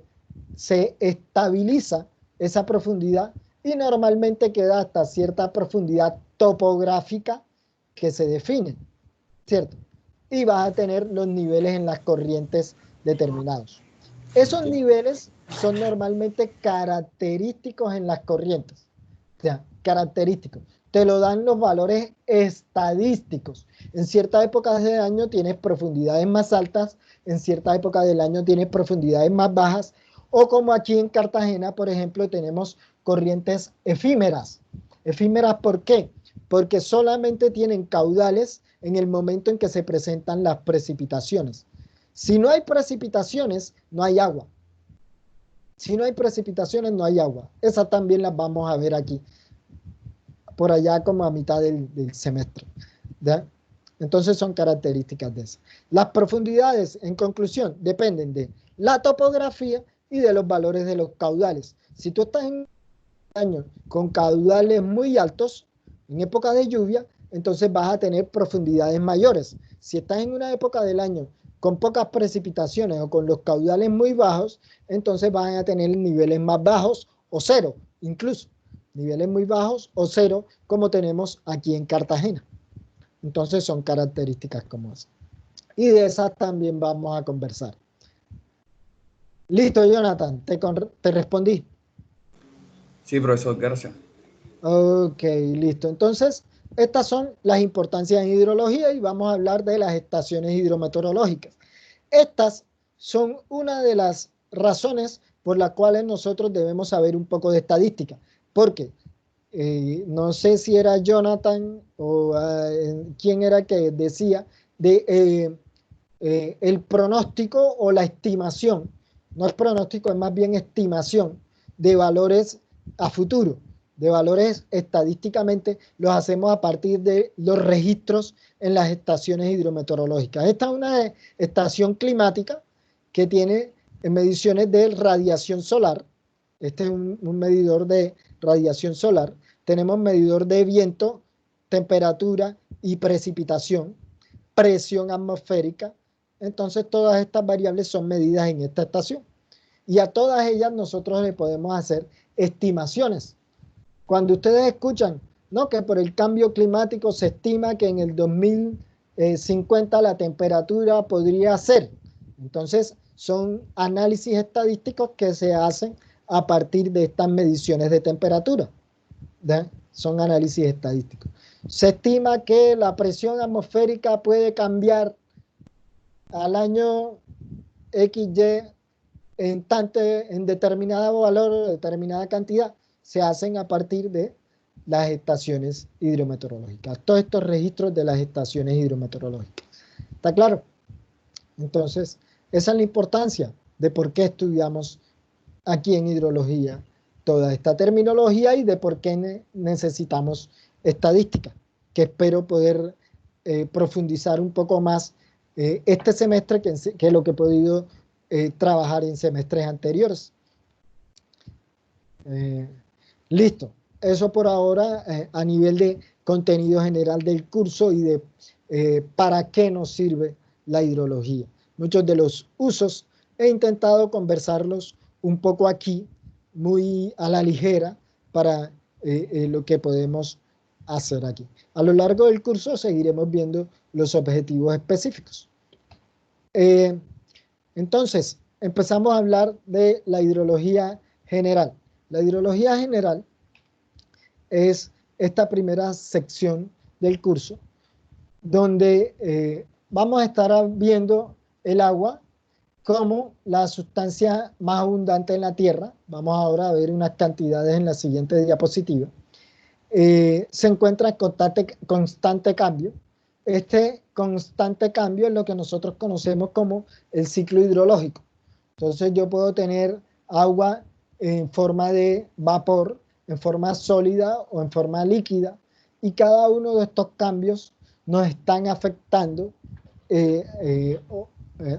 se estabiliza esa profundidad y normalmente queda hasta cierta profundidad topográfica que se define, ¿cierto? Y vas a tener los niveles en las corrientes determinados. Esos niveles son normalmente característicos en las corrientes, o sea, característicos. Te lo dan los valores estadísticos. En cierta época del año tienes profundidades más altas, en cierta época del año tienes profundidades más bajas, o como aquí en Cartagena, por ejemplo, tenemos corrientes efímeras. ¿Efímeras por qué? Porque solamente tienen caudales en el momento en que se presentan las precipitaciones. Si no hay precipitaciones, no hay agua. Si no hay precipitaciones, no hay agua. Esas también las vamos a ver aquí, por allá como a mitad del semestre, ¿ya? Entonces son características de esas. Las profundidades, en conclusión, dependen de la topografía y de los valores de los caudales. Si tú estás en un año con caudales muy altos, en época de lluvia, entonces vas a tener profundidades mayores. Si estás en una época del año con pocas precipitaciones o con los caudales muy bajos, entonces van a tener niveles más bajos o cero, incluso niveles muy bajos o cero, como tenemos aquí en Cartagena. Entonces son características como esas. Y de esas también vamos a conversar. Listo, Jonathan, te respondí. Sí, profesor, gracias. Ok, listo. Entonces, estas son las importancias en hidrología y vamos a hablar de las estaciones hidrometeorológicas. Estas son una de las razones por las cuales nosotros debemos saber un poco de estadística. Porque no sé si era Jonathan o quién era que decía de el pronóstico o la estimación. No es pronóstico, es más bien estimación de valores a futuro, de valores estadísticamente, los hacemos a partir de los registros en las estaciones hidrometeorológicas. Esta es una estación climática que tiene mediciones de radiación solar. Este es un medidor de radiación solar. Tenemos medidor de viento, temperatura y precipitación, presión atmosférica. Entonces todas estas variables son medidas en esta estación. Y a todas ellas nosotros le podemos hacer estimaciones. Cuando ustedes escuchan, ¿no?, que por el cambio climático se estima que en el 2050 la temperatura podría ser. Entonces son análisis estadísticos que se hacen a partir de estas mediciones de temperatura, ¿ya? Son análisis estadísticos. Se estima que la presión atmosférica puede cambiar al año XY en determinado valor, determinada cantidad. se hacen a partir de las estaciones hidrometeorológicas, todos estos registros de las estaciones hidrometeorológicas. ¿Está claro? Entonces, esa es la importancia de por qué estudiamos aquí en hidrología toda esta terminología y de por qué necesitamos estadística, que espero poder profundizar un poco más este semestre que lo que he podido trabajar en semestres anteriores. Listo. Eso por ahora a nivel de contenido general del curso y de para qué nos sirve la hidrología. Muchos de los usos he intentado conversarlos un poco aquí, muy a la ligera, para lo que podemos hacer aquí. A lo largo del curso seguiremos viendo los objetivos específicos. Entonces, empezamos a hablar de la hidrología general. La hidrología general es esta primera sección del curso, donde vamos a estar viendo el agua como la sustancia más abundante en la Tierra. Vamos ahora a ver unas cantidades en la siguiente diapositiva. Se encuentra en constante cambio. Este constante cambio es lo que nosotros conocemos como el ciclo hidrológico. Entonces yo puedo tener agua en forma de vapor, en forma sólida o en forma líquida, y cada uno de estos cambios nos están afectando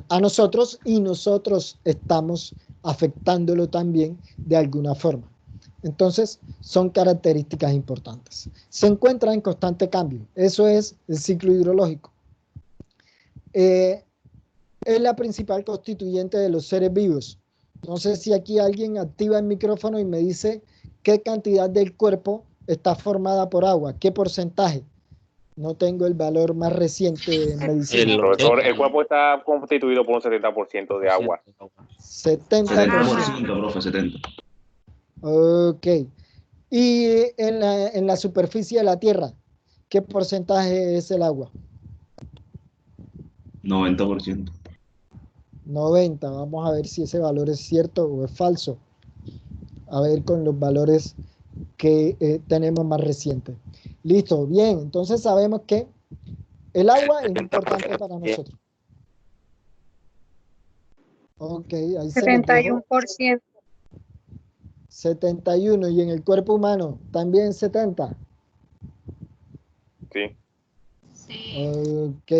a nosotros y nosotros estamos afectándolo también de alguna forma. Entonces, son características importantes. Se encuentra en constante cambio. Eso es el ciclo hidrológico. Es la principal constituyente de los seres vivos. No sé si aquí alguien activa el micrófono y me dice qué cantidad del cuerpo está formada por agua, qué porcentaje. No tengo el valor más reciente de medicina. Profesor, el cuerpo está constituido por un 70% de agua. 70%, profe, 70%. Ok. Y en la superficie de la Tierra, ¿qué porcentaje es el agua? 90%. 90. Vamos a ver si ese valor es cierto o es falso. A ver con los valores que tenemos más recientes. Listo, bien. Entonces sabemos que el agua es importante para nosotros. Ok, ahí 71%. 71. Y en el cuerpo humano también 70. Sí. Ok.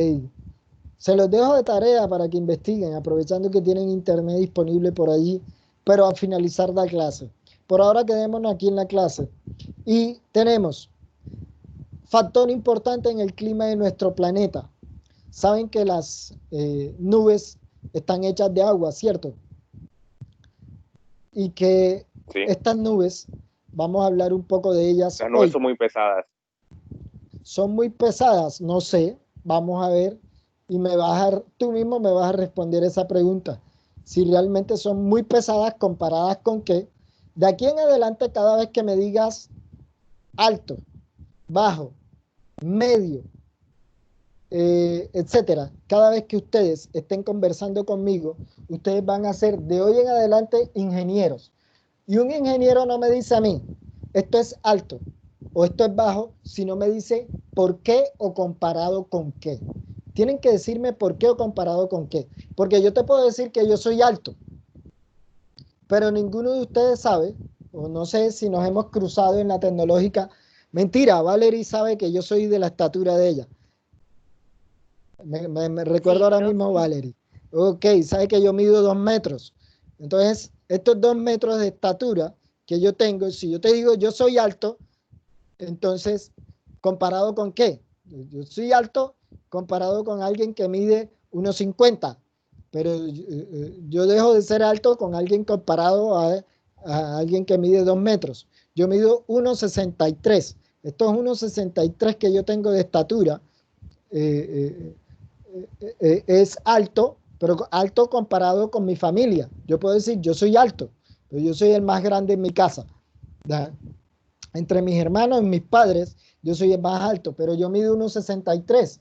Se los dejo de tarea para que investiguen, aprovechando que tienen internet disponible por allí, pero al finalizar la clase. Por ahora quedémonos aquí en la clase. Y tenemos factor importante en el clima de nuestro planeta. Saben que las nubes están hechas de agua, ¿cierto? Y que sí, estas nubes, vamos a hablar un poco de ellas. Las nubes son muy pesadas. Son muy pesadas, no sé, vamos a ver. Y tú mismo me vas a responder esa pregunta. Si realmente son muy pesadas comparadas con qué. De aquí en adelante, cada vez que me digas alto, bajo, medio, etcétera, cada vez que ustedes estén conversando conmigo, ustedes van a ser de hoy en adelante ingenieros. Y un ingeniero no me dice a mí, esto es alto o esto es bajo, sino me dice por qué o comparado con qué. Tienen que decirme por qué o comparado con qué. Porque yo te puedo decir que yo soy alto, pero ninguno de ustedes sabe, o no sé si nos hemos cruzado en la tecnológica. Mentira, Valerie sabe que yo soy de la estatura de ella. Me recuerdo ahora mismo Valerie. Ok, sabe que yo mido 2 metros. Entonces, estos 2 metros de estatura que yo tengo, si yo te digo yo soy alto, entonces, ¿comparado con qué? Yo soy alto comparado con alguien que mide 1,50, pero yo dejo de ser alto con alguien comparado a alguien que mide 2 metros. Yo mido 1,63. Estos 1,63 que yo tengo de estatura es alto, pero alto comparado con mi familia. Yo puedo decir, yo soy alto, pero yo soy el más grande en mi casa. ¿Ya? Entre mis hermanos y mis padres, yo soy el más alto, pero yo mido 1,63.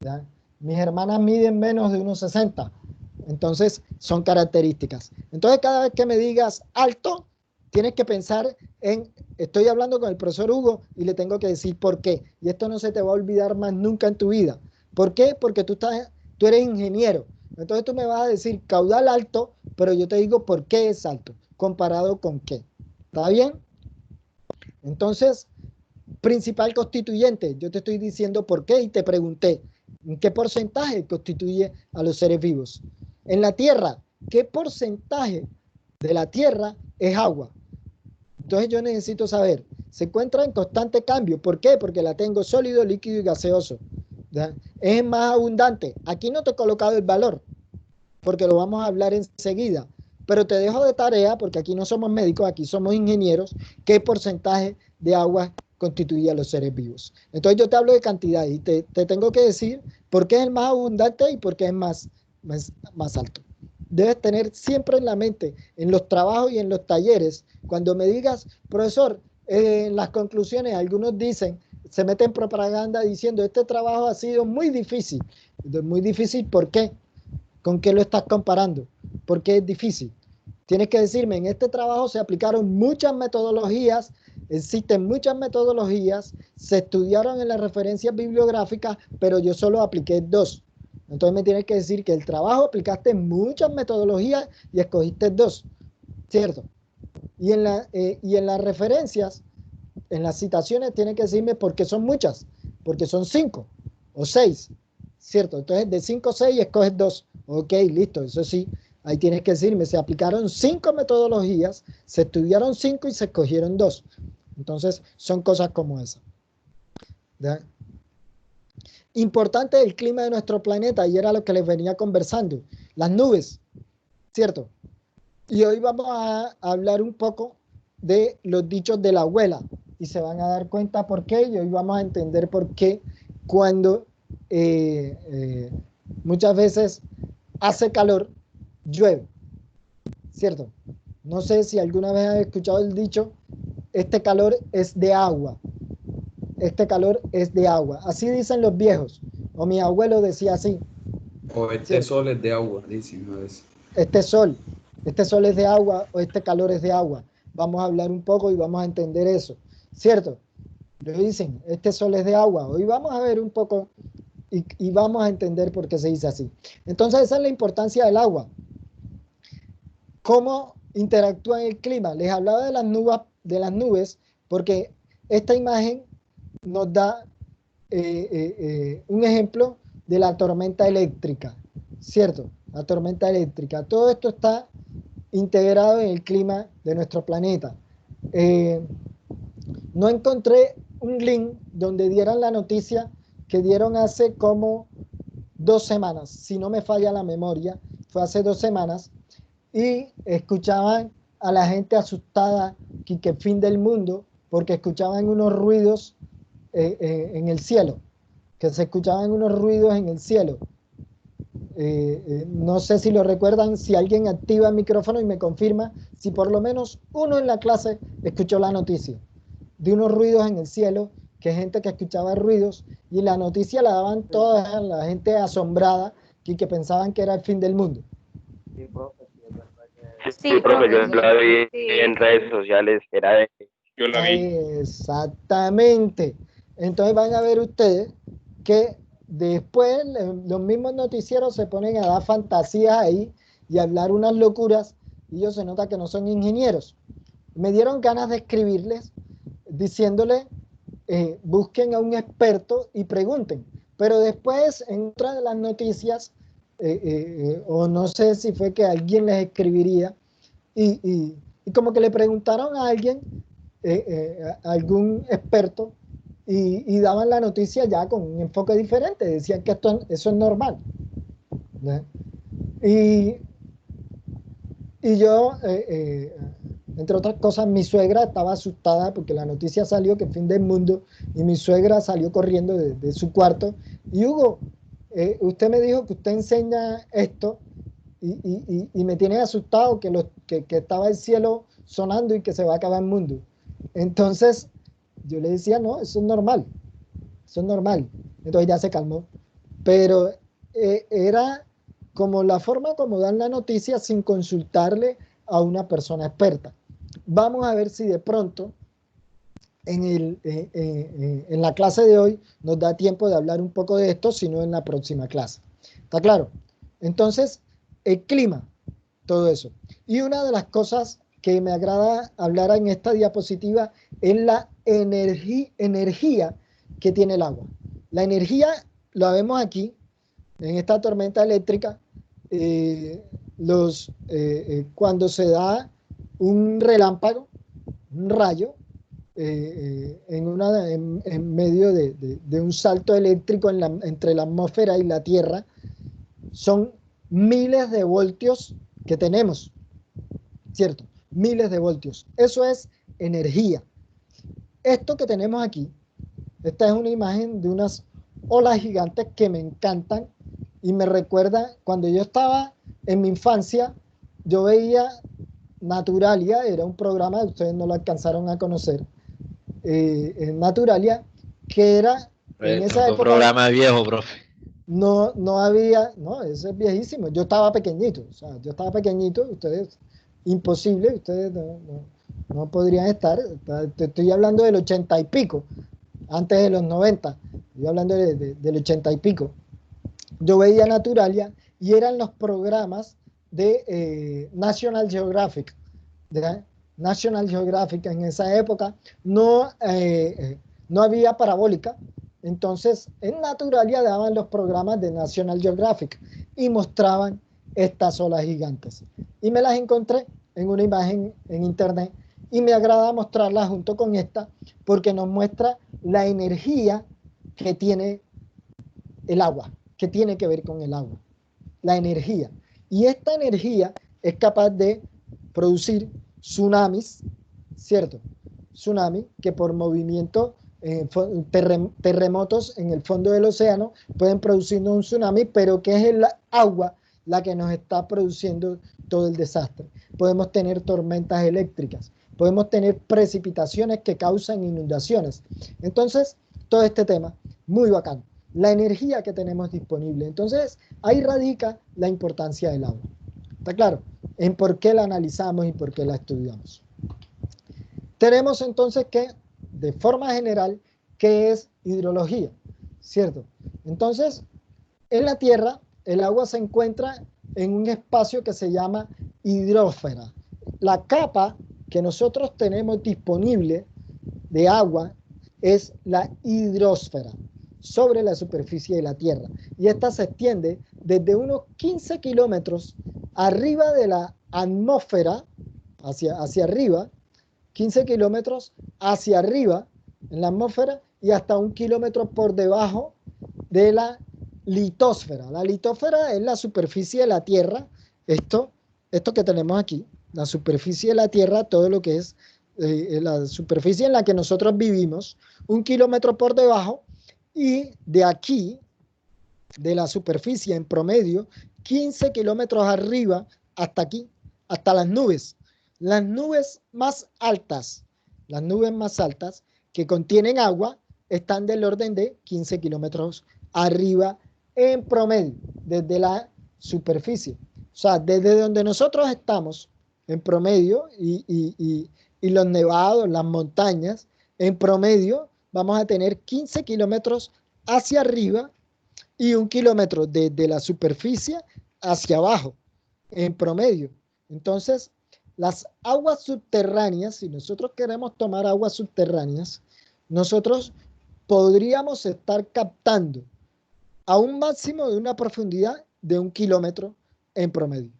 ¿Ya? Mis hermanas miden menos de 1,60. Entonces, son características. Entonces, cada vez que me digas alto, tienes que pensar en, estoy hablando con el profesor Hugo y le tengo que decir por qué. Y esto no se te va a olvidar más nunca en tu vida. ¿Por qué? Porque tú eres ingeniero. Entonces tú me vas a decir caudal alto, pero yo te digo por qué es alto, comparado con qué. ¿Está bien? Entonces, principal constituyente, yo te estoy diciendo por qué y te pregunté, ¿en qué porcentaje constituye a los seres vivos? En la Tierra, ¿qué porcentaje de la Tierra es agua? Entonces yo necesito saber, se encuentra en constante cambio. ¿Por qué? Porque la tengo sólido, líquido y gaseoso. ¿Ya? Es más abundante. Aquí no te he colocado el valor, porque lo vamos a hablar enseguida. Pero te dejo de tarea, porque aquí no somos médicos, aquí somos ingenieros, qué porcentaje de agua constituye a los seres vivos. Entonces yo te hablo de cantidad y te tengo que decir por qué es el más abundante y por qué es más alto. Debes tener siempre en la mente, en los trabajos y en los talleres, cuando me digas, profesor, en las conclusiones algunos dicen, se meten propaganda diciendo, este trabajo ha sido muy difícil. Muy difícil, ¿por qué? ¿Con qué lo estás comparando? ¿Por qué es difícil? Tienes que decirme, en este trabajo se aplicaron muchas metodologías, existen muchas metodologías, se estudiaron en las referencias bibliográficas, pero yo solo apliqué 2. Entonces me tienes que decir que el trabajo aplicaste muchas metodologías y escogiste 2, ¿cierto? Y en las referencias, en las citaciones, tienes que decirme por qué son muchas, porque son 5 o 6, ¿cierto? Entonces de 5 o 6 escoges 2. Ok, listo, eso sí, ahí tienes que decirme, se aplicaron 5 metodologías, se estudiaron 5 y se escogieron 2. Entonces son cosas como esas. ¿Ya? Importante el clima de nuestro planeta, y era lo que les venía conversando, las nubes, ¿cierto? Y hoy vamos a hablar un poco de los dichos de la abuela, y se van a dar cuenta por qué, y hoy vamos a entender por qué cuando muchas veces hace calor, llueve, ¿cierto? No sé si alguna vez has escuchado el dicho, este calor es de agua. Este calor es de agua. Así dicen los viejos. O mi abuelo decía así. O este ¿cierto? sol es de agua, dicen a veces. Este sol es de agua o este calor es de agua. Vamos a hablar un poco y vamos a entender eso. ¿Cierto? Lo dicen, este sol es de agua. Hoy vamos a ver un poco y vamos a entender por qué se dice así. Entonces esa es la importancia del agua. ¿Cómo interactúa en el clima? Les hablaba de las nubes porque esta imagen nos da un ejemplo de la tormenta eléctrica, ¿cierto? La tormenta eléctrica. Todo esto está integrado en el clima de nuestro planeta. No encontré un link donde dieran la noticia que dieron hace como 2 semanas, si no me falla la memoria, fue hace 2 semanas, y escuchaban a la gente asustada que fin del mundo, porque escuchaban unos ruidos en el cielo, que se escuchaban unos ruidos en el cielo. No sé si lo recuerdan, si alguien activa el micrófono y me confirma si por lo menos uno en la clase escuchó la noticia de unos ruidos en el cielo, que gente que escuchaba ruidos, y la noticia la daban toda la gente asombrada que pensaban que era el fin del mundo. Sí, profe, yo la vi en redes sociales, yo la vi. Exactamente. Entonces van a ver ustedes que después los mismos noticieros se ponen a dar fantasías ahí y a hablar unas locuras, y ellos se nota que no son ingenieros. Me dieron ganas de escribirles diciéndole busquen a un experto y pregunten, pero después en otra de las noticias o no sé si fue que alguien les escribiría y como que le preguntaron a alguien a algún experto y daban la noticia ya con un enfoque diferente, decían que eso es normal, ¿no? Y yo entre otras cosas, mi suegra estaba asustada porque la noticia salió que fin del mundo, y mi suegra salió corriendo de su cuarto. Y Hugo, usted me dijo que usted enseña esto y me tiene asustado que estaba el cielo sonando y que se va a acabar el mundo. Entonces yo le decía, no, eso es normal, eso es normal. Entonces ya se calmó. Pero era como la forma como dan la noticia sin consultarle a una persona experta. Vamos a ver si de pronto en la clase de hoy nos da tiempo de hablar un poco de esto, sino en la próxima clase. ¿Está claro? Entonces, el clima, todo eso. Y una de las cosas que me agrada hablar en esta diapositiva es la energía que tiene el agua. La energía la vemos aquí, en esta tormenta eléctrica, cuando se da un relámpago, un rayo, en medio de un salto eléctrico entre la atmósfera y la Tierra, son miles de voltios que tenemos, ¿cierto? Miles de voltios. Eso es energía. Esto que tenemos aquí, esta es una imagen de unas olas gigantes que me encantan y me recuerda cuando yo estaba en mi infancia, yo veía Naturalia, era un programa, ustedes no lo alcanzaron a conocer, en Naturalia, que era en esa época. Programa viejo, profe. No había, no, ese es viejísimo. Yo estaba pequeñito, o sea, yo estaba pequeñito, ustedes, imposible, ustedes no podrían estar. Te estoy hablando del 80 y pico, antes de los 90, estoy hablando del 80 y pico. Yo veía Naturalia y eran los programas de National Geographic, ¿verdad? National Geographic en esa época no había parabólica, entonces en Naturalia daban los programas de National Geographic y mostraban estas olas gigantes y me las encontré en una imagen en internet y me agrada mostrarla junto con esta porque nos muestra la energía que tiene el agua, que tiene que ver con el agua, la energía. Y esta energía es capaz de producir tsunamis, ¿cierto? Tsunami que por movimiento, terremotos en el fondo del océano pueden producir un tsunami, pero que es el agua la que nos está produciendo todo el desastre. Podemos tener tormentas eléctricas, podemos tener precipitaciones que causan inundaciones. Entonces, todo este tema, muy bacano. La energía que tenemos disponible. Entonces, ahí radica la importancia del agua. ¿Está claro? En por qué la analizamos y por qué la estudiamos. Tenemos entonces que, de forma general, ¿qué es hidrología? ¿Cierto? Entonces, en la Tierra, el agua se encuentra en un espacio que se llama hidrósfera. La capa que nosotros tenemos disponible de agua es la hidrósfera sobre la superficie de la Tierra. Y esta se extiende desde unos 15 kilómetros arriba de la atmósfera, hacia arriba, 15 kilómetros hacia arriba en la atmósfera y hasta 1 kilómetro por debajo de la litosfera. La litosfera es la superficie de la Tierra, esto que tenemos aquí, la superficie de la Tierra, todo lo que es la superficie en la que nosotros vivimos, 1 kilómetro por debajo. Y de aquí, de la superficie en promedio, 15 kilómetros arriba hasta aquí, hasta las nubes. Las nubes más altas que contienen agua están del orden de 15 kilómetros arriba en promedio, desde la superficie. O sea, desde donde nosotros estamos en promedio y los nevados, las montañas, en promedio vamos a tener 15 kilómetros hacia arriba y 1 kilómetro desde la superficie hacia abajo, en promedio. Entonces, las aguas subterráneas, si nosotros queremos tomar aguas subterráneas, nosotros podríamos estar captando a un máximo de una profundidad de 1 kilómetro en promedio.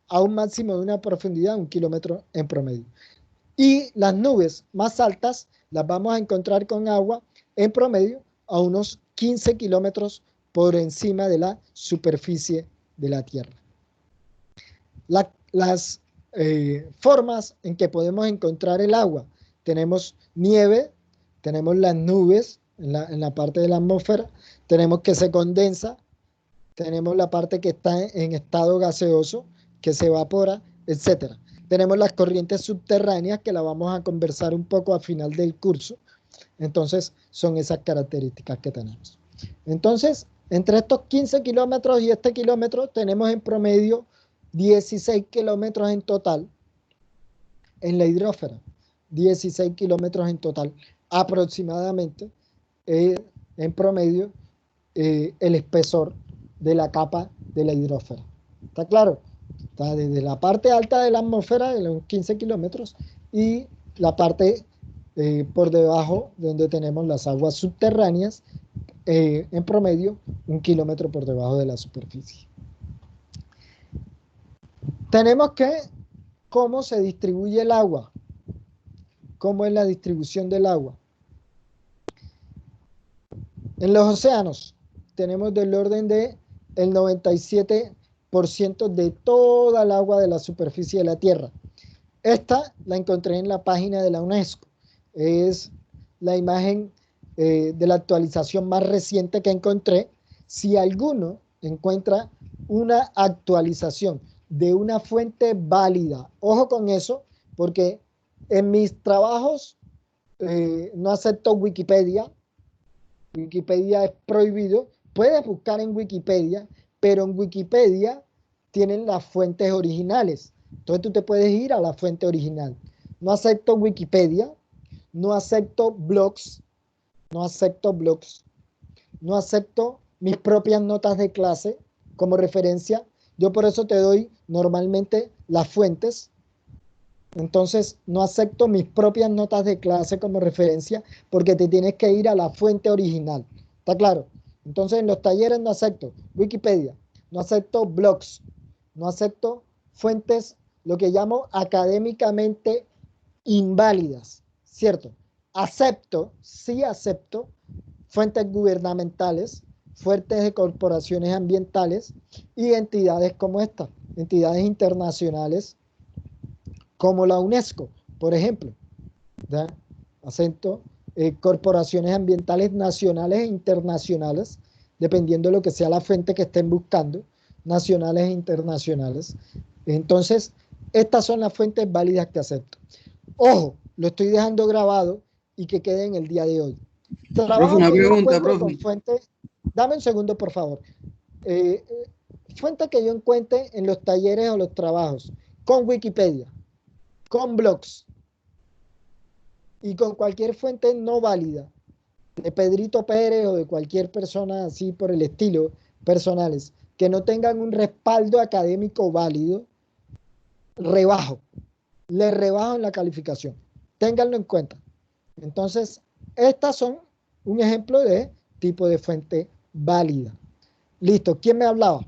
A un máximo de una profundidad de 1 kilómetro en promedio. Y las nubes más altas las vamos a encontrar con agua en promedio a unos 15 kilómetros por encima de la superficie de la Tierra. Las formas en que podemos encontrar el agua. Tenemos nieve, tenemos las nubes en la parte de la atmósfera, tenemos que se condensa, tenemos la parte que está en estado gaseoso, que se evapora, etc. Tenemos las corrientes subterráneas que la vamos a conversar un poco al final del curso. Entonces, son esas características que tenemos. Entonces, entre estos 15 kilómetros y este kilómetro, tenemos en promedio 16 kilómetros en total. en la hidrósfera, 16 kilómetros en total, aproximadamente, en promedio, el espesor de la capa de la hidrósfera. ¿Está claro? Está desde la parte alta de la atmósfera, de los 15 kilómetros, y la parte por debajo, donde tenemos las aguas subterráneas, en promedio, 1 kilómetro por debajo de la superficie. Tenemos que, ¿cómo se distribuye el agua? ¿Cómo es la distribución del agua? En los océanos tenemos del orden de el 97% de toda el agua de la superficie de la Tierra. Esta la encontré en la página de la UNESCO. Es la imagen de la actualización más reciente que encontré. Si alguno encuentra una actualización de una fuente válida, ojo con eso, porque en mis trabajos no acepto Wikipedia. Wikipedia es prohibido. Puedes buscar en Wikipedia, pero en Wikipedia tienen las fuentes originales. Entonces tú te puedes ir a la fuente original. No acepto Wikipedia, no acepto blogs, no acepto mis propias notas de clase como referencia. Yo por eso te doy normalmente las fuentes. Entonces no acepto mis propias notas de clase como referencia porque te tienes que ir a la fuente original. ¿Está claro? Entonces en los talleres no acepto Wikipedia, no acepto blogs, no acepto fuentes, lo que llamo académicamente inválidas, ¿cierto? Sí acepto fuentes gubernamentales, fuentes de corporaciones ambientales y entidades como esta, entidades internacionales como la UNESCO, por ejemplo. ¿Ya? Acepto corporaciones ambientales nacionales e internacionales, dependiendo de lo que sea la fuente que estén buscando, nacionales e internacionales. Entonces, estas son las fuentes válidas que acepto. Ojo, lo estoy dejando grabado y que quede en el día de hoy. Profe, una pregunta, profe. Dame un segundo, por favor. Fuente que yo encuentre en los talleres o los trabajos, con Wikipedia, con blogs y con cualquier fuente no válida, de Pedrito Pérez o de cualquier persona así por el estilo, personales, que no tengan un respaldo académico válido, le rebajo en la calificación. Ténganlo en cuenta. Entonces, estas son un ejemplo de tipo de fuente válida. Listo, ¿quién me hablaba?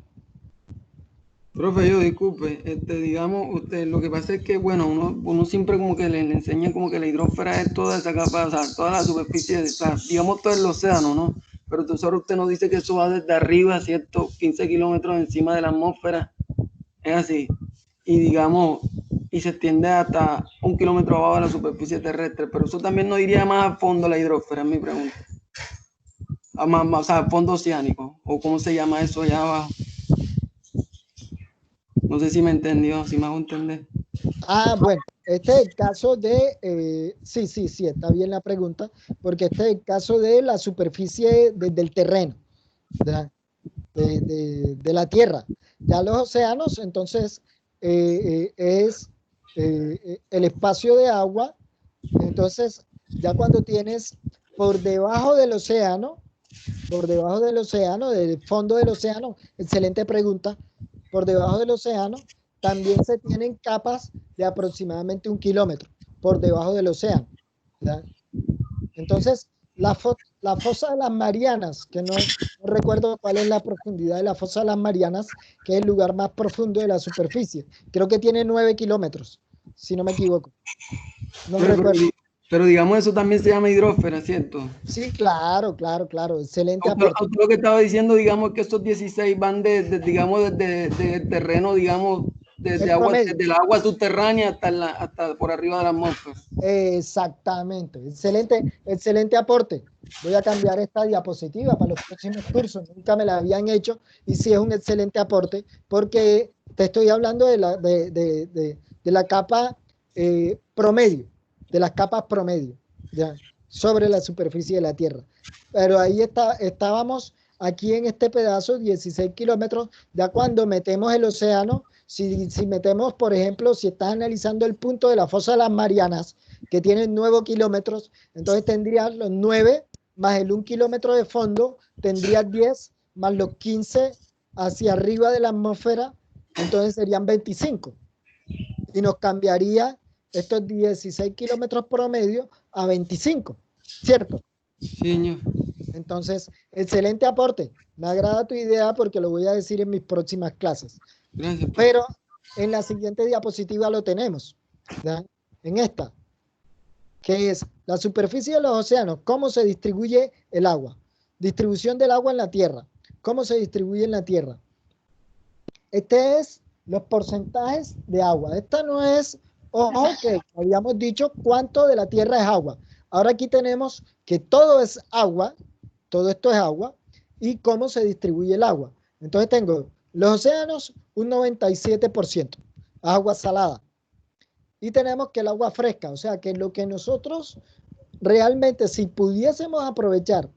Profe, yo disculpe, digamos, usted, lo que pasa es que, bueno, uno siempre como que le enseña como que la hidrósfera es toda esa capa, o sea, toda la superficie, o sea, digamos todo el océano, ¿no? Pero entonces ahora usted nos dice que eso va desde arriba, ¿cierto? 15 kilómetros encima de la atmósfera, es así, y digamos, y se extiende hasta 1 kilómetro abajo de la superficie terrestre, pero eso también no iría más a fondo la hidrósfera, es mi pregunta. O sea, fondo oceánico, o cómo se llama eso allá abajo. No sé si me entendió, si me hago entender. Ah, bueno, este es el caso de, sí, está bien la pregunta, porque este es el caso de la superficie del terreno, de la tierra. Ya los océanos, entonces, es el espacio de agua. Entonces, ya cuando tienes por debajo del océano, del fondo del océano, excelente pregunta, por debajo del océano, también se tienen capas de aproximadamente 1 kilómetro por debajo del océano. ¿Ya? Entonces, la fosa de las Marianas, que no recuerdo cuál es la profundidad de la fosa de las Marianas, que es el lugar más profundo de la superficie. Creo que tiene 9 kilómetros, si no me equivoco. No recuerdo. Pero digamos, eso también se llama hidrósfera, ¿cierto? Sí, claro. Excelente aporte. Lo que estaba diciendo, digamos, que estos 16 van digamos, desde el terreno, digamos, desde la agua subterránea hasta por arriba de la atmósfera. Exactamente. Excelente aporte. Voy a cambiar esta diapositiva para los próximos cursos. Nunca me la habían hecho y sí es un excelente aporte porque te estoy hablando de la capa promedio, de las capas promedio, ¿ya? Sobre la superficie de la Tierra. Pero ahí estábamos aquí en este pedazo, 16 kilómetros, ya cuando metemos el océano, Si metemos, por ejemplo, si estás analizando el punto de la fosa de las Marianas, que tiene 9 kilómetros, entonces tendrías los 9 más el 1 kilómetro de fondo, tendrías 10 más los 15 hacia arriba de la atmósfera, entonces serían 25. Y nos cambiaría estos 16 kilómetros promedio a 25, ¿cierto? Sí, señor. Entonces, excelente aporte. Me agrada tu idea porque lo voy a decir en mis próximas clases. Gracias. Pero en la siguiente diapositiva lo tenemos, ¿verdad? En esta, que es la superficie de los océanos, cómo se distribuye el agua. Distribución del agua en la Tierra. ¿Cómo se distribuye en la Tierra? Este es los porcentajes de agua. Esta no es, ojo, que habíamos dicho cuánto de la Tierra es agua. Ahora aquí tenemos que todo es agua, todo esto es agua, y cómo se distribuye el agua. Entonces tengo los océanos, un 97%, agua salada. Y tenemos que el agua fresca, o sea que lo que nosotros realmente, si pudiésemos aprovechar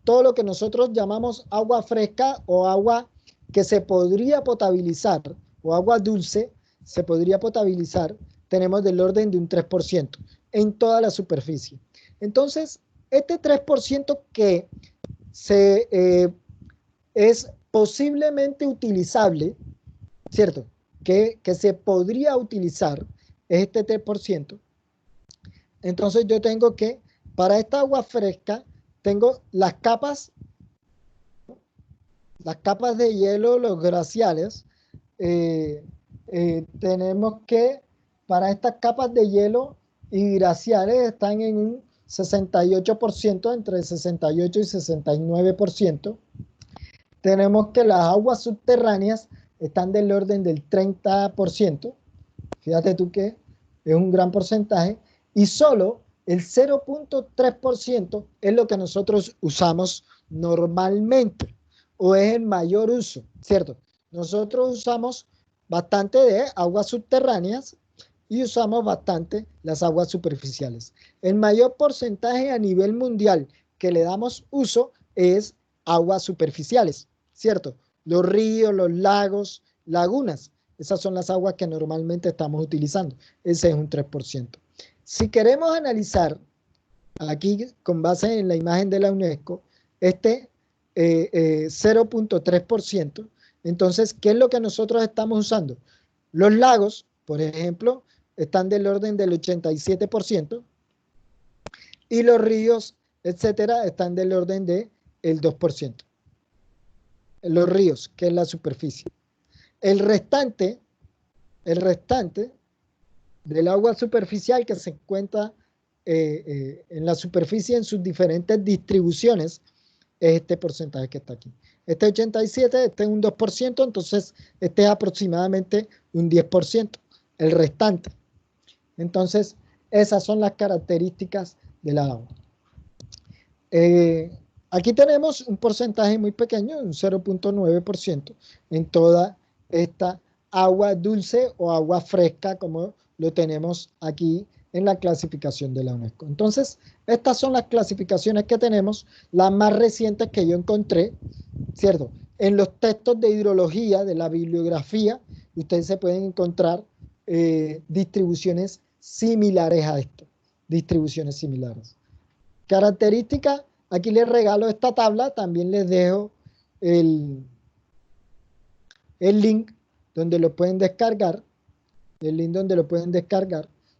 todo lo que nosotros llamamos agua fresca o agua que se podría potabilizar, o agua dulce, se podría potabilizar, tenemos del orden de un 3% en toda la superficie. Entonces, este 3% que es posiblemente utilizable, ¿cierto? Que se podría utilizar, es este 3%. Entonces yo tengo que, para esta agua fresca, tengo las capas de hielo, los glaciales. Tenemos que, para estas capas de hielo y glaciales están en un 68%, entre 68 y 69%. Tenemos que las aguas subterráneas están del orden del 30%. Fíjate tú que es un gran porcentaje. Y solo el 0.3% es lo que nosotros usamos normalmente, o es el mayor uso, ¿cierto? Nosotros usamos bastante de aguas subterráneas y usamos bastante las aguas superficiales. El mayor porcentaje a nivel mundial que le damos uso es aguas superficiales, ¿cierto? Los ríos, los lagos, lagunas, esas son las aguas que normalmente estamos utilizando. Ese es un 3%. Si queremos analizar, aquí con base en la imagen de la UNESCO, este 0.3%, entonces, ¿qué es lo que nosotros estamos usando? Los lagos, por ejemplo, están del orden del 87%, y los ríos, etcétera, están del orden del 2%. Los ríos, que es la superficie. El restante del agua superficial que se encuentra en la superficie en sus diferentes distribuciones es este porcentaje que está aquí. Este 87, este es un 2%, entonces este es aproximadamente un 10%, el restante. Entonces, esas son las características del agua. Aquí tenemos un porcentaje muy pequeño, un 0.9% en toda esta agua dulce o agua fresca, como lo tenemos aquí en la clasificación de la UNESCO. Entonces, estas son las clasificaciones que tenemos, las más recientes que yo encontré, ¿cierto? En los textos de hidrología, de la bibliografía, ustedes se pueden encontrar distribuciones similares a esto, distribuciones similares. Características, aquí les regalo esta tabla, también les dejo el link donde lo pueden descargar,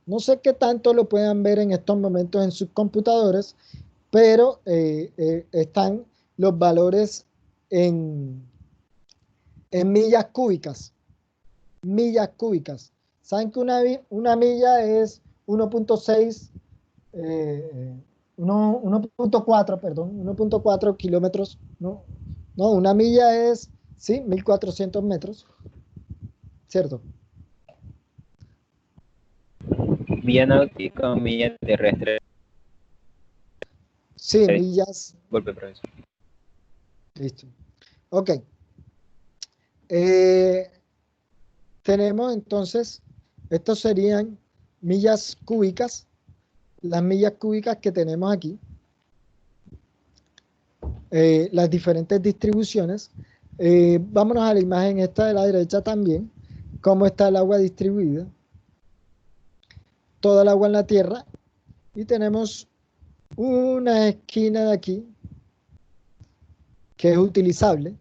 No sé qué tanto lo puedan ver en estos momentos en sus computadores, pero están los valores en millas cúbicas. Millas cúbicas. ¿Saben que una milla es 1.6, 1.4 kilómetros? No, una milla es, sí, 1.400 metros, ¿cierto? Milla náutica, milla terrestre. Sí, millas. Golpe, profesor. Listo. Ok. Tenemos entonces, estos serían millas cúbicas, las millas cúbicas que tenemos aquí, las diferentes distribuciones. Vámonos a la imagen esta de la derecha también. cómo está el agua distribuida, toda el agua en la Tierra, y tenemos una esquina de aquí que es utilizable,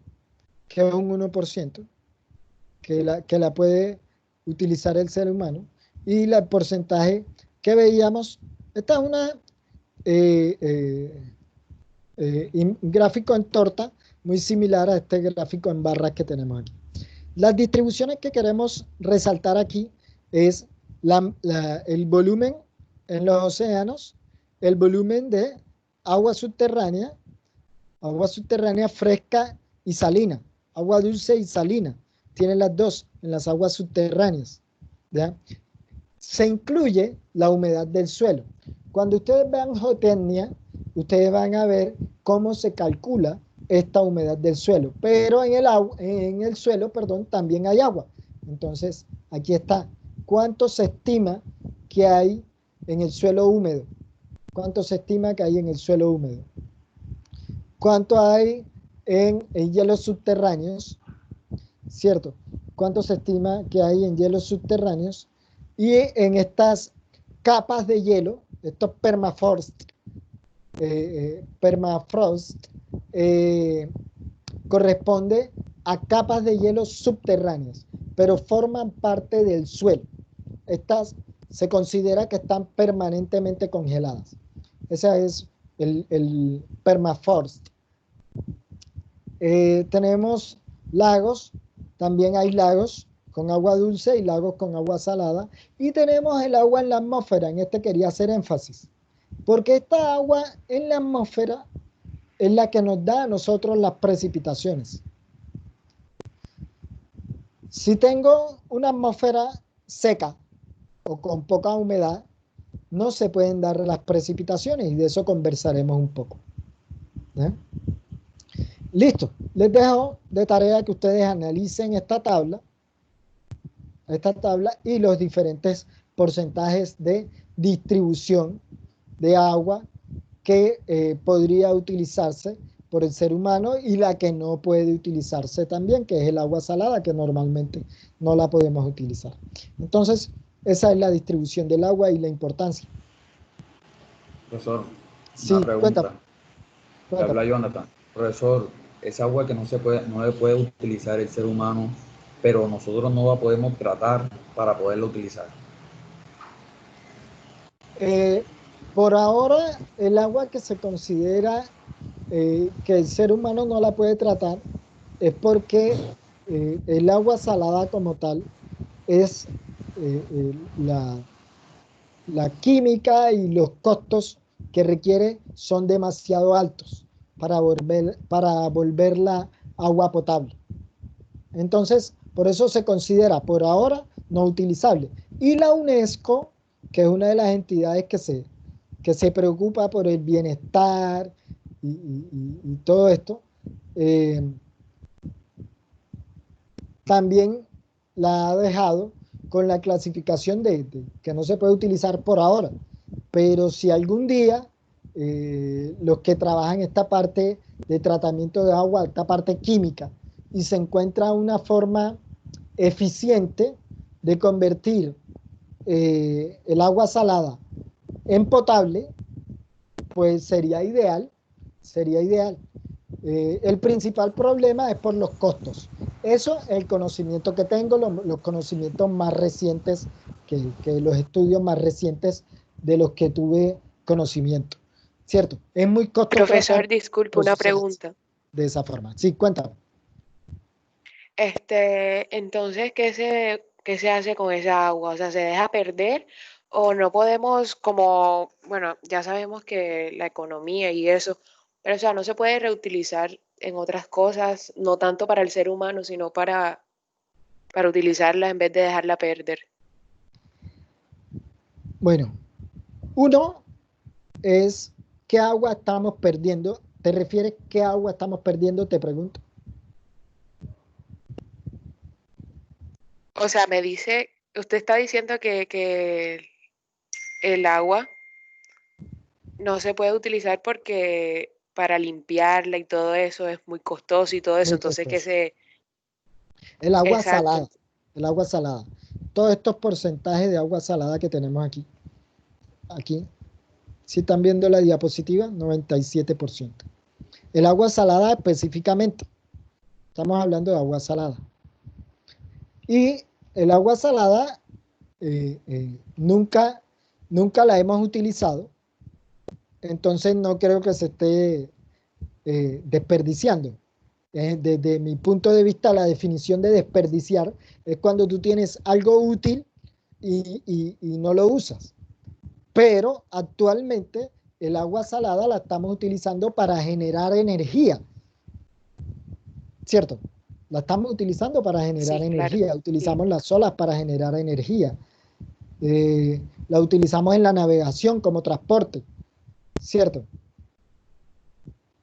que es un 1%, que la puede utilizar el ser humano, y el porcentaje que veíamos, esta es una un gráfico en torta muy similar a este gráfico en barras que tenemos aquí. Las distribuciones que queremos resaltar aquí es el volumen en los océanos, el volumen de agua subterránea fresca y salina, agua dulce y salina, tienen las dos en las aguas subterráneas, ¿ya? Se incluye la humedad del suelo. Cuando ustedes vean geotecnia, ustedes van a ver cómo se calcula esta humedad del suelo, pero en el suelo, perdón, también hay agua. Entonces, aquí está. ¿Cuánto se estima que hay en el suelo húmedo? ¿Cuánto se estima que hay en el suelo húmedo? ¿Cuánto hay en hielos subterráneos? ¿Cierto? ¿Cuánto se estima que hay en hielos subterráneos? Y en estas capas de hielo, estos permafrost, corresponde a capas de hielo subterráneas, pero forman parte del suelo. Estas se considera que están permanentemente congeladas. Ese es el permafrost. Tenemos lagos, también hay lagos con agua dulce y lagos con agua salada, y tenemos el agua en la atmósfera. En este quería hacer énfasis, porque esta agua en la atmósfera es la que nos da a nosotros las precipitaciones. Si tengo una atmósfera seca o con poca humedad, no se pueden dar las precipitaciones, y de eso conversaremos un poco. Listo, les dejo de tarea que ustedes analicen esta tabla y los diferentes porcentajes de distribución de agua que podría utilizarse por el ser humano, y la que no puede utilizarse también, que es el agua salada, que normalmente no la podemos utilizar. Entonces, esa es la distribución del agua y la importancia. Profesor, Sí, una pregunta. Cuéntame. Habla Jonathan. Profesor, esa agua que no le puede utilizar el ser humano, pero nosotros no la podemos tratar para poderla utilizar. Por ahora, el agua que se considera que el ser humano no la puede tratar es porque el agua salada como tal es la química y los costos que requiere son demasiado altos para volverla agua potable. Entonces, por eso se considera por ahora no utilizable. Y la UNESCO, que es una de las entidades que se preocupa por el bienestar y todo esto, también la ha dejado con la clasificación de que no se puede utilizar por ahora. Pero si algún día los que trabajan esta parte de tratamiento de agua, esta parte química, y se encuentra una forma eficiente de convertir el agua salada en potable, pues sería ideal, sería ideal. El principal problema es por los costos. Eso es el conocimiento que tengo, los conocimientos más recientes, que los estudios más recientes de los que tuve conocimiento. ¿Cierto? Es muy costoso. Profesor, disculpe, una pregunta. De esa forma. Sí, cuéntame. Entonces, ¿qué se hace con esa agua? O sea, ¿se deja perder o no podemos como, bueno, ya sabemos que la economía y eso, pero o sea, no se puede reutilizar en otras cosas, no tanto para el ser humano, sino para utilizarla en vez de dejarla perder? Bueno, uno es ¿qué agua estamos perdiendo? ¿Te refieres qué agua estamos perdiendo? Te pregunto. O sea, me dice, usted está diciendo que el agua no se puede utilizar porque para limpiarla y todo eso es muy costoso y todo eso. Entonces, El agua salada. el agua salada. Todos estos porcentajes de agua salada que tenemos aquí. Aquí, si están viendo la diapositiva, 97%. El agua salada específicamente. Estamos hablando de agua salada. Y el agua salada nunca la hemos utilizado. Entonces no creo que se esté desperdiciando. Desde mi punto de vista, la definición de desperdiciar es cuando tú tienes algo útil y no lo usas. Pero actualmente el agua salada la estamos utilizando para generar energía. ¿Cierto? La estamos utilizando para generar energía. Claro. Utilizamos las olas para generar energía. La utilizamos en la navegación como transporte. ¿Cierto?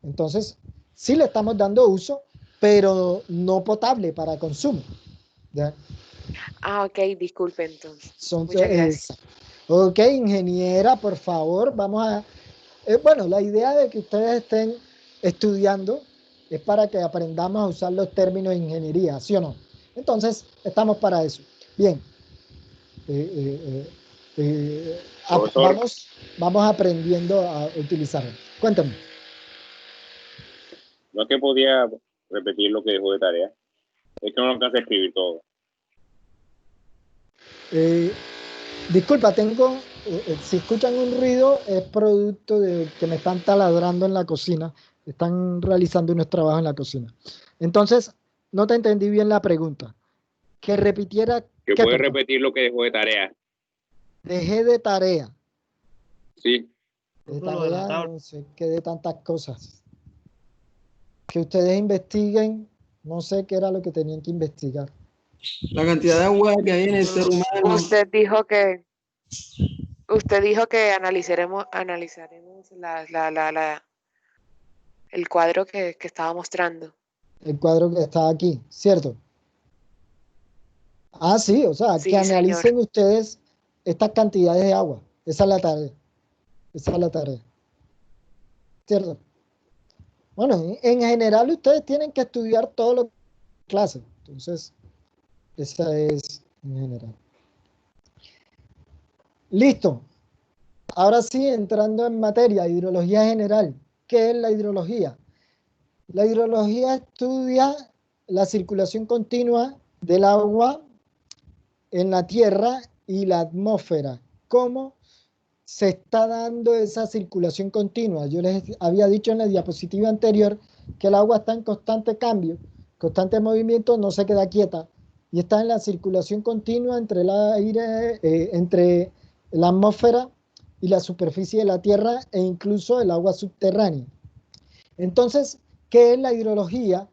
Entonces, sí le estamos dando uso, pero no potable para consumo. ¿Ya? Ah, ok, disculpe entonces. Muchas gracias. Ok, ingeniera, por favor, vamos a... bueno, la idea de que ustedes estén estudiando es para que aprendamos a usar los términos de ingeniería, ¿sí o no? Entonces, estamos para eso. Bien. Vamos aprendiendo a utilizarlo. Cuéntame. No es que podía repetir lo que dejó de tarea. Es que no alcanza a escribir todo. Disculpa, tengo... si escuchan un ruido, es producto de que me están taladrando en la cocina. Están realizando unos trabajos en la cocina. Entonces, no te entendí bien la pregunta. Que repitiera... Que puede repetir lo que dejó de tarea. Dejé de tarea. Sí. De tarea, no sé, que de tantas cosas. Que ustedes investiguen, no sé qué era lo que tenían que investigar. La cantidad de agua que hay en el ser humano. Usted dijo que analizaremos el cuadro que estaba mostrando. El cuadro que está aquí, ¿cierto? Ah, sí, o sea, sí, que analicen señor. Ustedes estas cantidades de agua. Esa es la tarea. Esa es la tarea. ¿Cierto? Bueno, en general ustedes tienen que estudiar todo lo que clase. Entonces, esa es en general. Listo. Ahora sí, entrando en materia, hidrología general. ¿Qué es la hidrología? La hidrología estudia la circulación continua del agua en la tierra y la atmósfera. ¿Cómo se está dando esa circulación continua? Yo les había dicho en la diapositiva anterior que el agua está en constante cambio, constante movimiento, no se queda quieta y está en la circulación continua entre el aire, entre la atmósfera y la superficie de la tierra e incluso el agua subterránea. Entonces, ¿qué es la hidrología?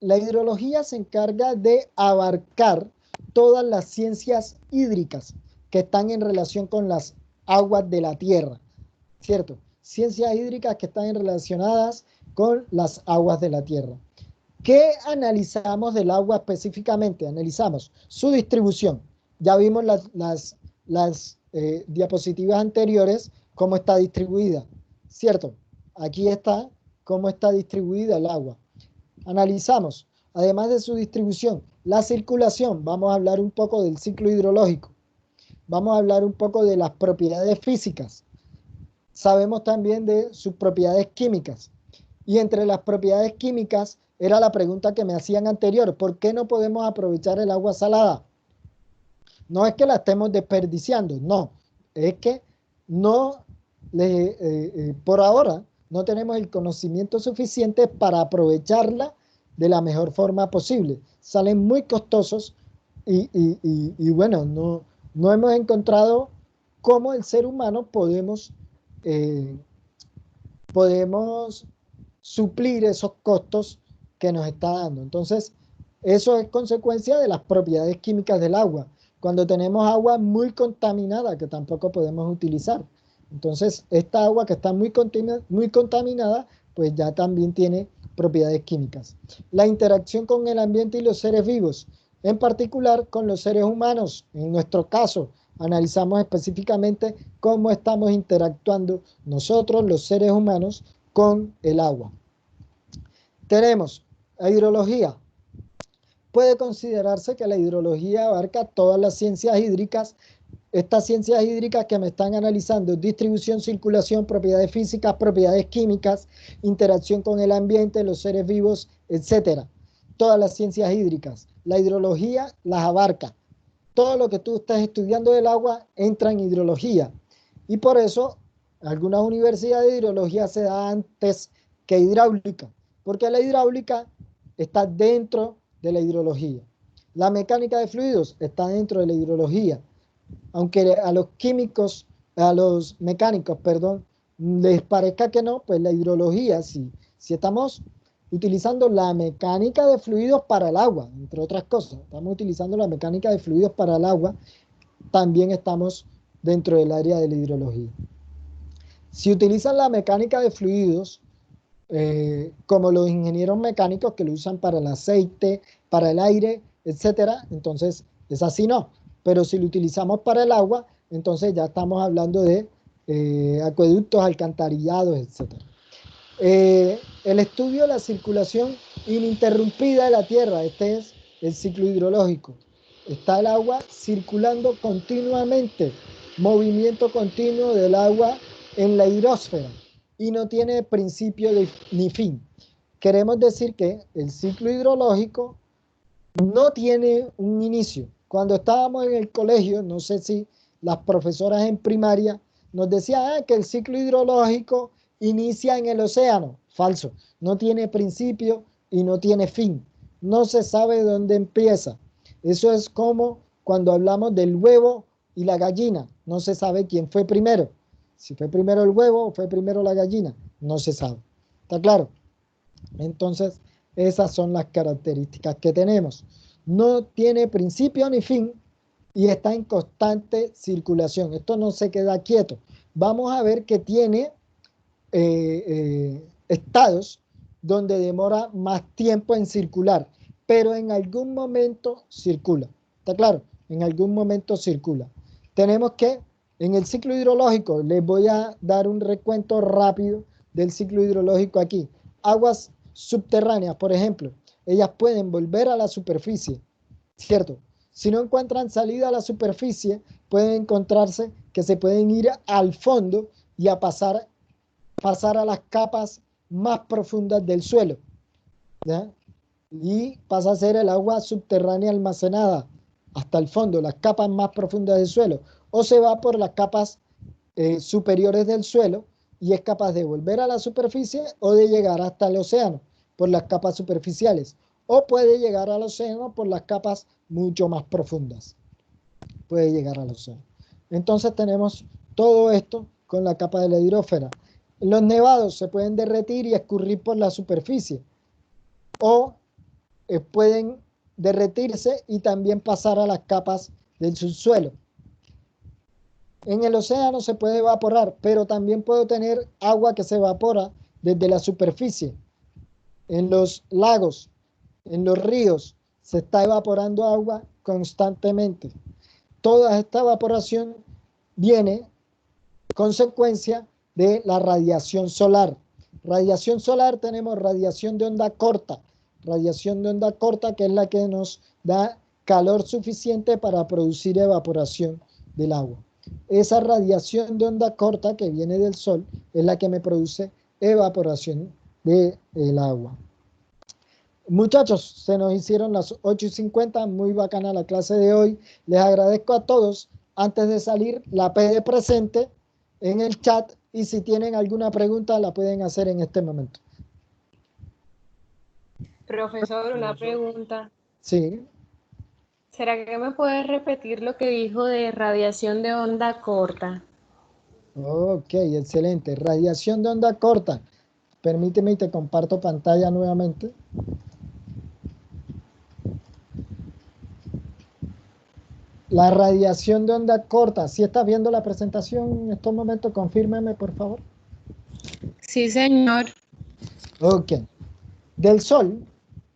La hidrología se encarga de abarcar todas las ciencias hídricas que están en relación con las aguas de la tierra, ¿cierto? Ciencias hídricas que están relacionadas con las aguas de la tierra. ¿Qué analizamos del agua específicamente? Analizamos su distribución. Ya vimos las diapositivas anteriores, cómo está distribuida, ¿cierto? Aquí está cómo está distribuida el agua. Analizamos, además de su distribución, la circulación. Vamos a hablar un poco del ciclo hidrológico. Vamos a hablar un poco de las propiedades físicas. Sabemos también de sus propiedades químicas. Y entre las propiedades químicas era la pregunta que me hacían anterior. ¿Por qué no podemos aprovechar el agua salada? No es que la estemos desperdiciando, no. Es que no, por ahora, no tenemos el conocimiento suficiente para aprovecharla de la mejor forma posible. Salen muy costosos y bueno, no hemos encontrado cómo el ser humano podemos suplir esos costos que nos está dando. Entonces, eso es consecuencia de las propiedades químicas del agua. Cuando tenemos agua muy contaminada, que tampoco podemos utilizar. Entonces, esta agua que está muy contaminada, pues ya también tiene propiedades químicas. La interacción con el ambiente y los seres vivos, en particular con los seres humanos. En nuestro caso, analizamos específicamente cómo estamos interactuando nosotros, los seres humanos, con el agua. Tenemos la hidrología. puede considerarse que la hidrología abarca todas las ciencias hídricas. Estas ciencias hídricas que me están analizando: distribución, circulación, propiedades físicas, propiedades químicas, interacción con el ambiente, los seres vivos, etcétera. Todas las ciencias hídricas. La hidrología las abarca. Todo lo que tú estás estudiando del agua entra en hidrología. Y por eso algunas universidades de hidrología se da antes que hidráulica, porque la hidráulica está dentro de la hidrología. La mecánica de fluidos está dentro de la hidrología. Aunque a los químicos, a los mecánicos, perdón, les parezca que no, pues la hidrología, si estamos utilizando la mecánica de fluidos para el agua, entre otras cosas, estamos utilizando la mecánica de fluidos para el agua, también estamos dentro del área de la hidrología. Si utilizan la mecánica de fluidos, como los ingenieros mecánicos que lo usan para el aceite, para el aire, etcétera, entonces es así no. Pero si lo utilizamos para el agua, entonces ya estamos hablando de acueductos, alcantarillados, etcétera. El estudio de la circulación ininterrumpida de la Tierra, este es el ciclo hidrológico. Está el agua circulando continuamente, movimiento continuo del agua en la hidrosfera, y no tiene principio ni fin. Queremos decir que el ciclo hidrológico no tiene un inicio. Cuando estábamos en el colegio, no sé si las profesoras en primaria nos decían que el ciclo hidrológico inicia en el océano. Falso, no tiene principio y no tiene fin. No se sabe dónde empieza. Eso es como cuando hablamos del huevo y la gallina. No se sabe quién fue primero. Si fue primero el huevo o fue primero la gallina, no se sabe. ¿Está claro? Entonces, esas son las características que tenemos. No tiene principio ni fin y está en constante circulación. Esto no se queda quieto. Vamos a ver que tiene estados donde demora más tiempo en circular, pero en algún momento circula. ¿Está claro? En algún momento circula. Tenemos que, en el ciclo hidrológico, les voy a dar un recuento rápido del ciclo hidrológico aquí. Aguas subterráneas, por ejemplo, ellas pueden volver a la superficie, ¿cierto? Si no encuentran salida a la superficie, pueden encontrarse que se pueden ir al fondo y a pasar a las capas más profundas del suelo, ¿ya? Y pasa a ser el agua subterránea almacenada hasta el fondo, las capas más profundas del suelo, o se va por las capas superiores del suelo y es capaz de volver a la superficie o de llegar hasta el océano por las capas superficiales, o puede llegar al océano por las capas mucho más profundas. Puede llegar al océano. Entonces tenemos todo esto con la capa de la hidrósfera. Los nevados se pueden derretir y escurrir por la superficie, o pueden derretirse y también pasar a las capas del subsuelo. En el océano se puede evaporar, pero también puedo tener agua que se evapora desde la superficie. En los lagos, en los ríos, se está evaporando agua constantemente. Toda esta evaporación viene consecuencia de la radiación solar. Radiación solar, tenemos radiación de onda corta. Radiación de onda corta, que es la que nos da calor suficiente para producir evaporación del agua. Esa radiación de onda corta que viene del sol es la que me produce evaporación del agua. Muchachos, se nos hicieron las 8:50, muy bacana la clase de hoy. Les agradezco a todos. Antes de salir, la P de presente en el chat, y si tienen alguna pregunta la pueden hacer en este momento. Profesor, una pregunta. Sí. ¿Será que me puedes repetir lo que dijo de radiación de onda corta? Ok, excelente. Radiación de onda corta. Permíteme y te comparto pantalla nuevamente. La radiación de onda corta. ¿Sí estás viendo la presentación en estos momentos? Confírmeme, por favor. Sí, señor. Ok. Del Sol,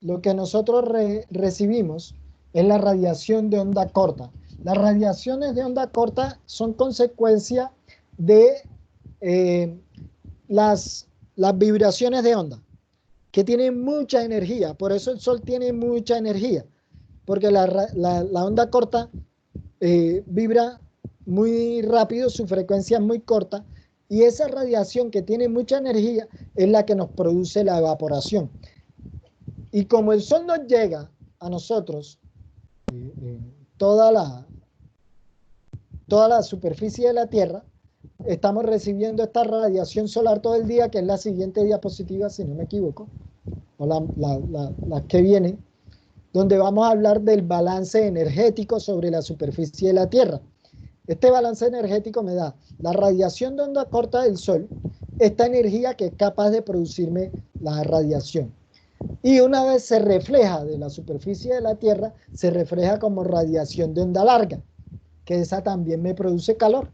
lo que nosotros recibimos es la radiación de onda corta. Las radiaciones de onda corta son consecuencia de las vibraciones de onda, que tienen mucha energía. Por eso el Sol tiene mucha energía. porque la onda corta vibra muy rápido, su frecuencia es muy corta, y esa radiación que tiene mucha energía es la que nos produce la evaporación. Y como el sol nos llega a nosotros, toda la superficie de la Tierra, estamos recibiendo esta radiación solar todo el día, que es la siguiente diapositiva, si no me equivoco, o la que viene, donde vamos a hablar del balance energético sobre la superficie de la Tierra. Este balance energético me da la radiación de onda corta del Sol, esta energía que es capaz de producirme la radiación. Y una vez se refleja de la superficie de la Tierra, se refleja como radiación de onda larga, que esa también me produce calor.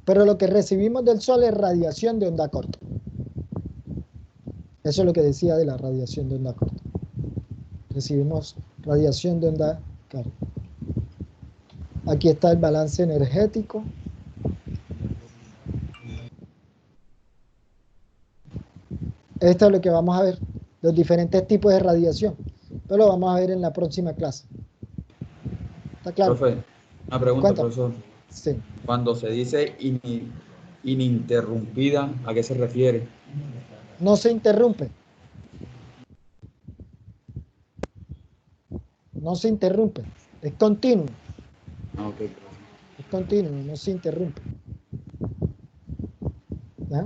Pero lo que recibimos del Sol es radiación de onda corta. Eso es lo que decía de la radiación de onda corta. Recibimos radiación de onda corta. Aquí está el balance energético. Esto es lo que vamos a ver, los diferentes tipos de radiación. Pero lo vamos a ver en la próxima clase. ¿Está claro? Profe, una pregunta, Cuéntame. profesor. Sí. Cuando se dice ininterrumpida, ¿a qué se refiere? No se interrumpe. No se interrumpe. Es continuo. Ah, ok. Es continuo, no se interrumpe. ¿Ya?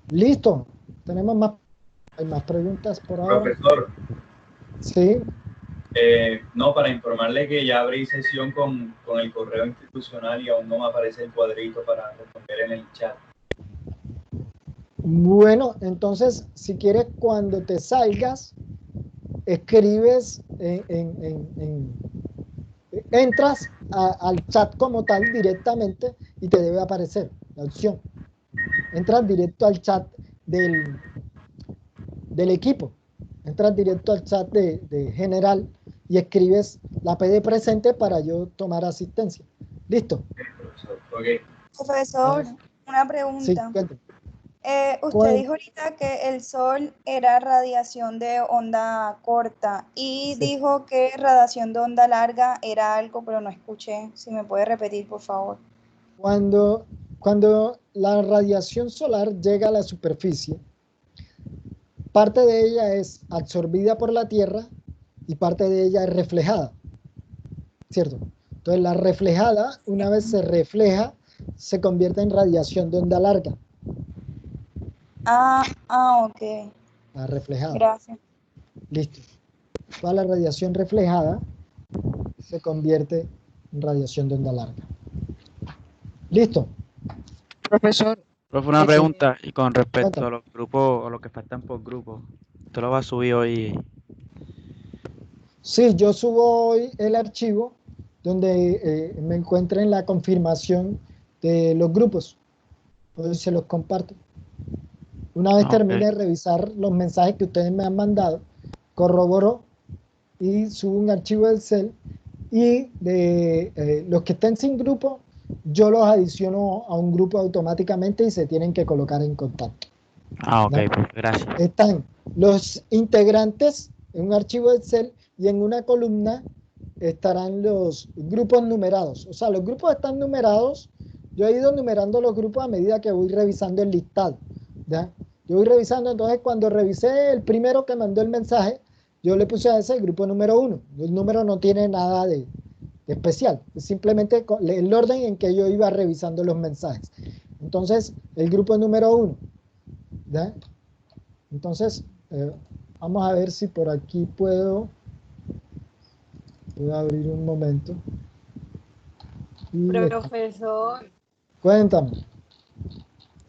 Listo. Tenemos hay más preguntas por ahora. Profesor. Sí. No, para informarle que ya abrí sesión con el correo institucional y aún no me aparece el cuadrito para responder en el chat. Bueno, entonces, si quieres, cuando te salgas, escribes entras al chat como tal directamente y te debe aparecer la opción. Entras directo al chat del equipo. Entras directo al chat de general y escribes la P de presente para yo tomar asistencia. ¿Listo? Okay. Profesor, una Sí, pregunta. cuéntame. Usted dijo ahorita que el sol era radiación de onda corta y Sí. dijo que radiación de onda larga era algo, pero no escuché. Si me puede repetir, por favor. Cuando la radiación solar llega a la superficie, parte de ella es absorbida por la Tierra y parte de ella es reflejada, ¿cierto? Entonces la reflejada, una vez se refleja, se convierte en radiación de onda larga. Ok. La reflejada. Gracias. Listo. Toda la radiación reflejada se convierte en radiación de onda larga. Listo. Profesor, una Sí. pregunta y con respecto Cuéntame. a los grupos o los que faltan por grupo. ¿Usted lo va a subir hoy? Sí, yo subo hoy el archivo donde me encuentren la confirmación de los grupos. Hoy se los comparto. Una vez termine de revisar los mensajes que ustedes me han mandado, corroboro y subo un archivo de Excel, y de los que estén sin grupo, yo los adiciono a un grupo automáticamente y se tienen que colocar en contacto. Ah, ok, ¿No? pues gracias. Están los integrantes en un archivo de Excel y en una columna estarán los grupos numerados. O sea, los grupos están numerados. Yo he ido numerando los grupos a medida que voy revisando el listado, ¿ya? Yo voy revisando, entonces cuando revisé el primero que mandó el mensaje, yo le puse a ese el grupo número 1. El número no tiene nada de especial, es simplemente el orden en que yo iba revisando los mensajes. Entonces, el grupo número 1, ¿ya? Entonces, vamos a ver si por aquí puedo abrir un momento. Profesor, Cuéntame.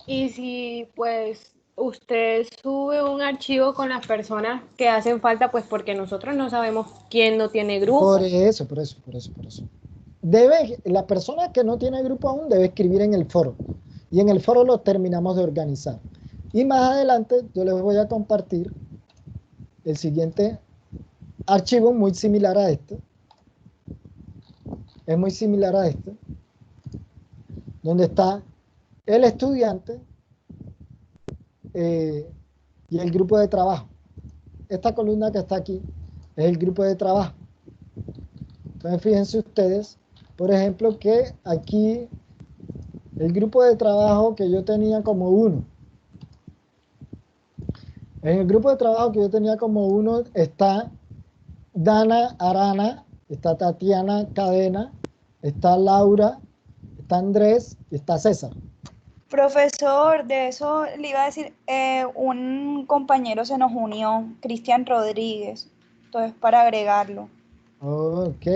y si pues usted sube un archivo con las personas que hacen falta, pues porque nosotros no sabemos quién no tiene grupo. Por eso. La persona que no tiene grupo aún debe escribir en el foro. Y en el foro lo terminamos de organizar. Y más adelante yo les voy a compartir el siguiente archivo muy similar a este. Es muy similar a este. Donde está el estudiante y el grupo de trabajo. Esta columna que está aquí es el grupo de trabajo. Entonces fíjense ustedes, por ejemplo, que aquí el grupo de trabajo que yo tenía como 1. En el grupo de trabajo que yo tenía como 1 está Dana Arana, está Tatiana Cadena, está Laura, está Andrés y está César. Profesor, de eso le iba a decir, un compañero se nos unió, Cristian Rodríguez, entonces para agregarlo. Ok.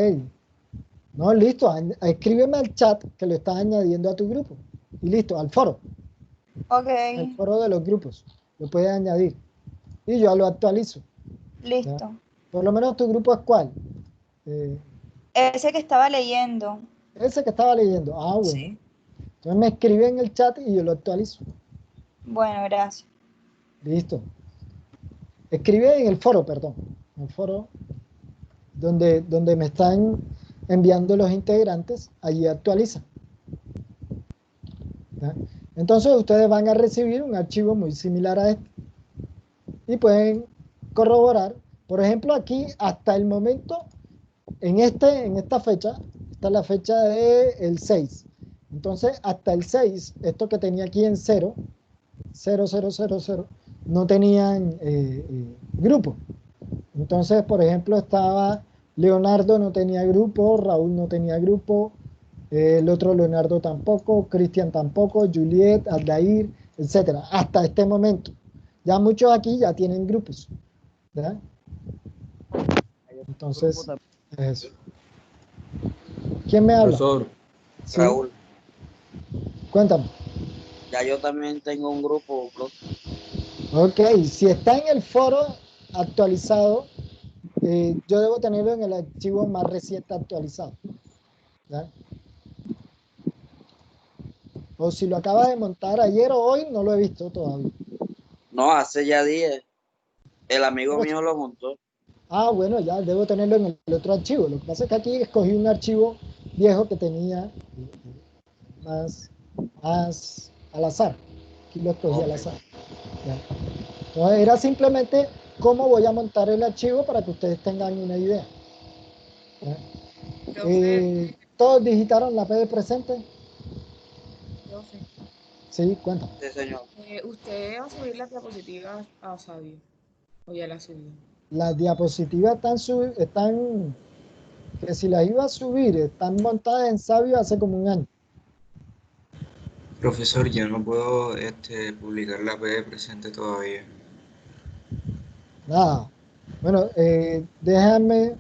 No, listo, escríbeme al chat que lo estás añadiendo a tu grupo. Y listo, al foro. Ok. El foro de los grupos. Lo puedes añadir. Y yo lo actualizo. Listo. ¿Ya? Por lo menos tu grupo es cuál. Ese que estaba leyendo. Ese que estaba leyendo. Ah, bueno. Sí. Entonces me escribe en el chat y yo lo actualizo. Bueno, gracias. Listo. Escribe en el foro, perdón. En el foro donde me están enviando los integrantes, allí actualiza. ¿Ya? Entonces ustedes van a recibir un archivo muy similar a este. Y pueden corroborar. Por ejemplo, aquí hasta el momento, en esta fecha, esta es la fecha del 6. Entonces, hasta el 6, esto que tenía aquí en 0, 0, 0, 0, 0, no tenían grupo. Entonces, por ejemplo, estaba Leonardo no tenía grupo, Raúl no tenía grupo, el otro Leonardo tampoco, Cristian tampoco, Juliet, Aldair, etcétera, hasta este momento. Ya muchos aquí ya tienen grupos, ¿verdad? Entonces, eso. ¿Quién me habla? Profesor. ¿Sí? Raúl. Cuéntame. Ya yo también tengo un grupo, bro. Ok, si está en el foro actualizado, yo debo tenerlo en el archivo más reciente actualizado. ¿Ya? O si lo acabas de montar ayer o hoy, no lo he visto todavía. No, hace ya 10. El amigo mío lo montó. Ah, bueno, ya debo tenerlo en el otro archivo. Lo que pasa es que aquí escogí un archivo viejo que tenía más al azar. Aquí lo escogí al azar. Ya. Entonces era simplemente cómo voy a montar el archivo para que ustedes tengan una idea. ¿Todos digitaron la P de presente? Profe. Sí, cuéntame. Sí, señor. ¿Usted va a subir las diapositivas a Sabio? ¿O ya las subió? Las diapositivas están, que si las iba a subir, están montadas en Sabio hace como un año. Profesor, yo no puedo publicar la P de presente todavía. Nada. Bueno, déjame,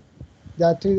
ya estoy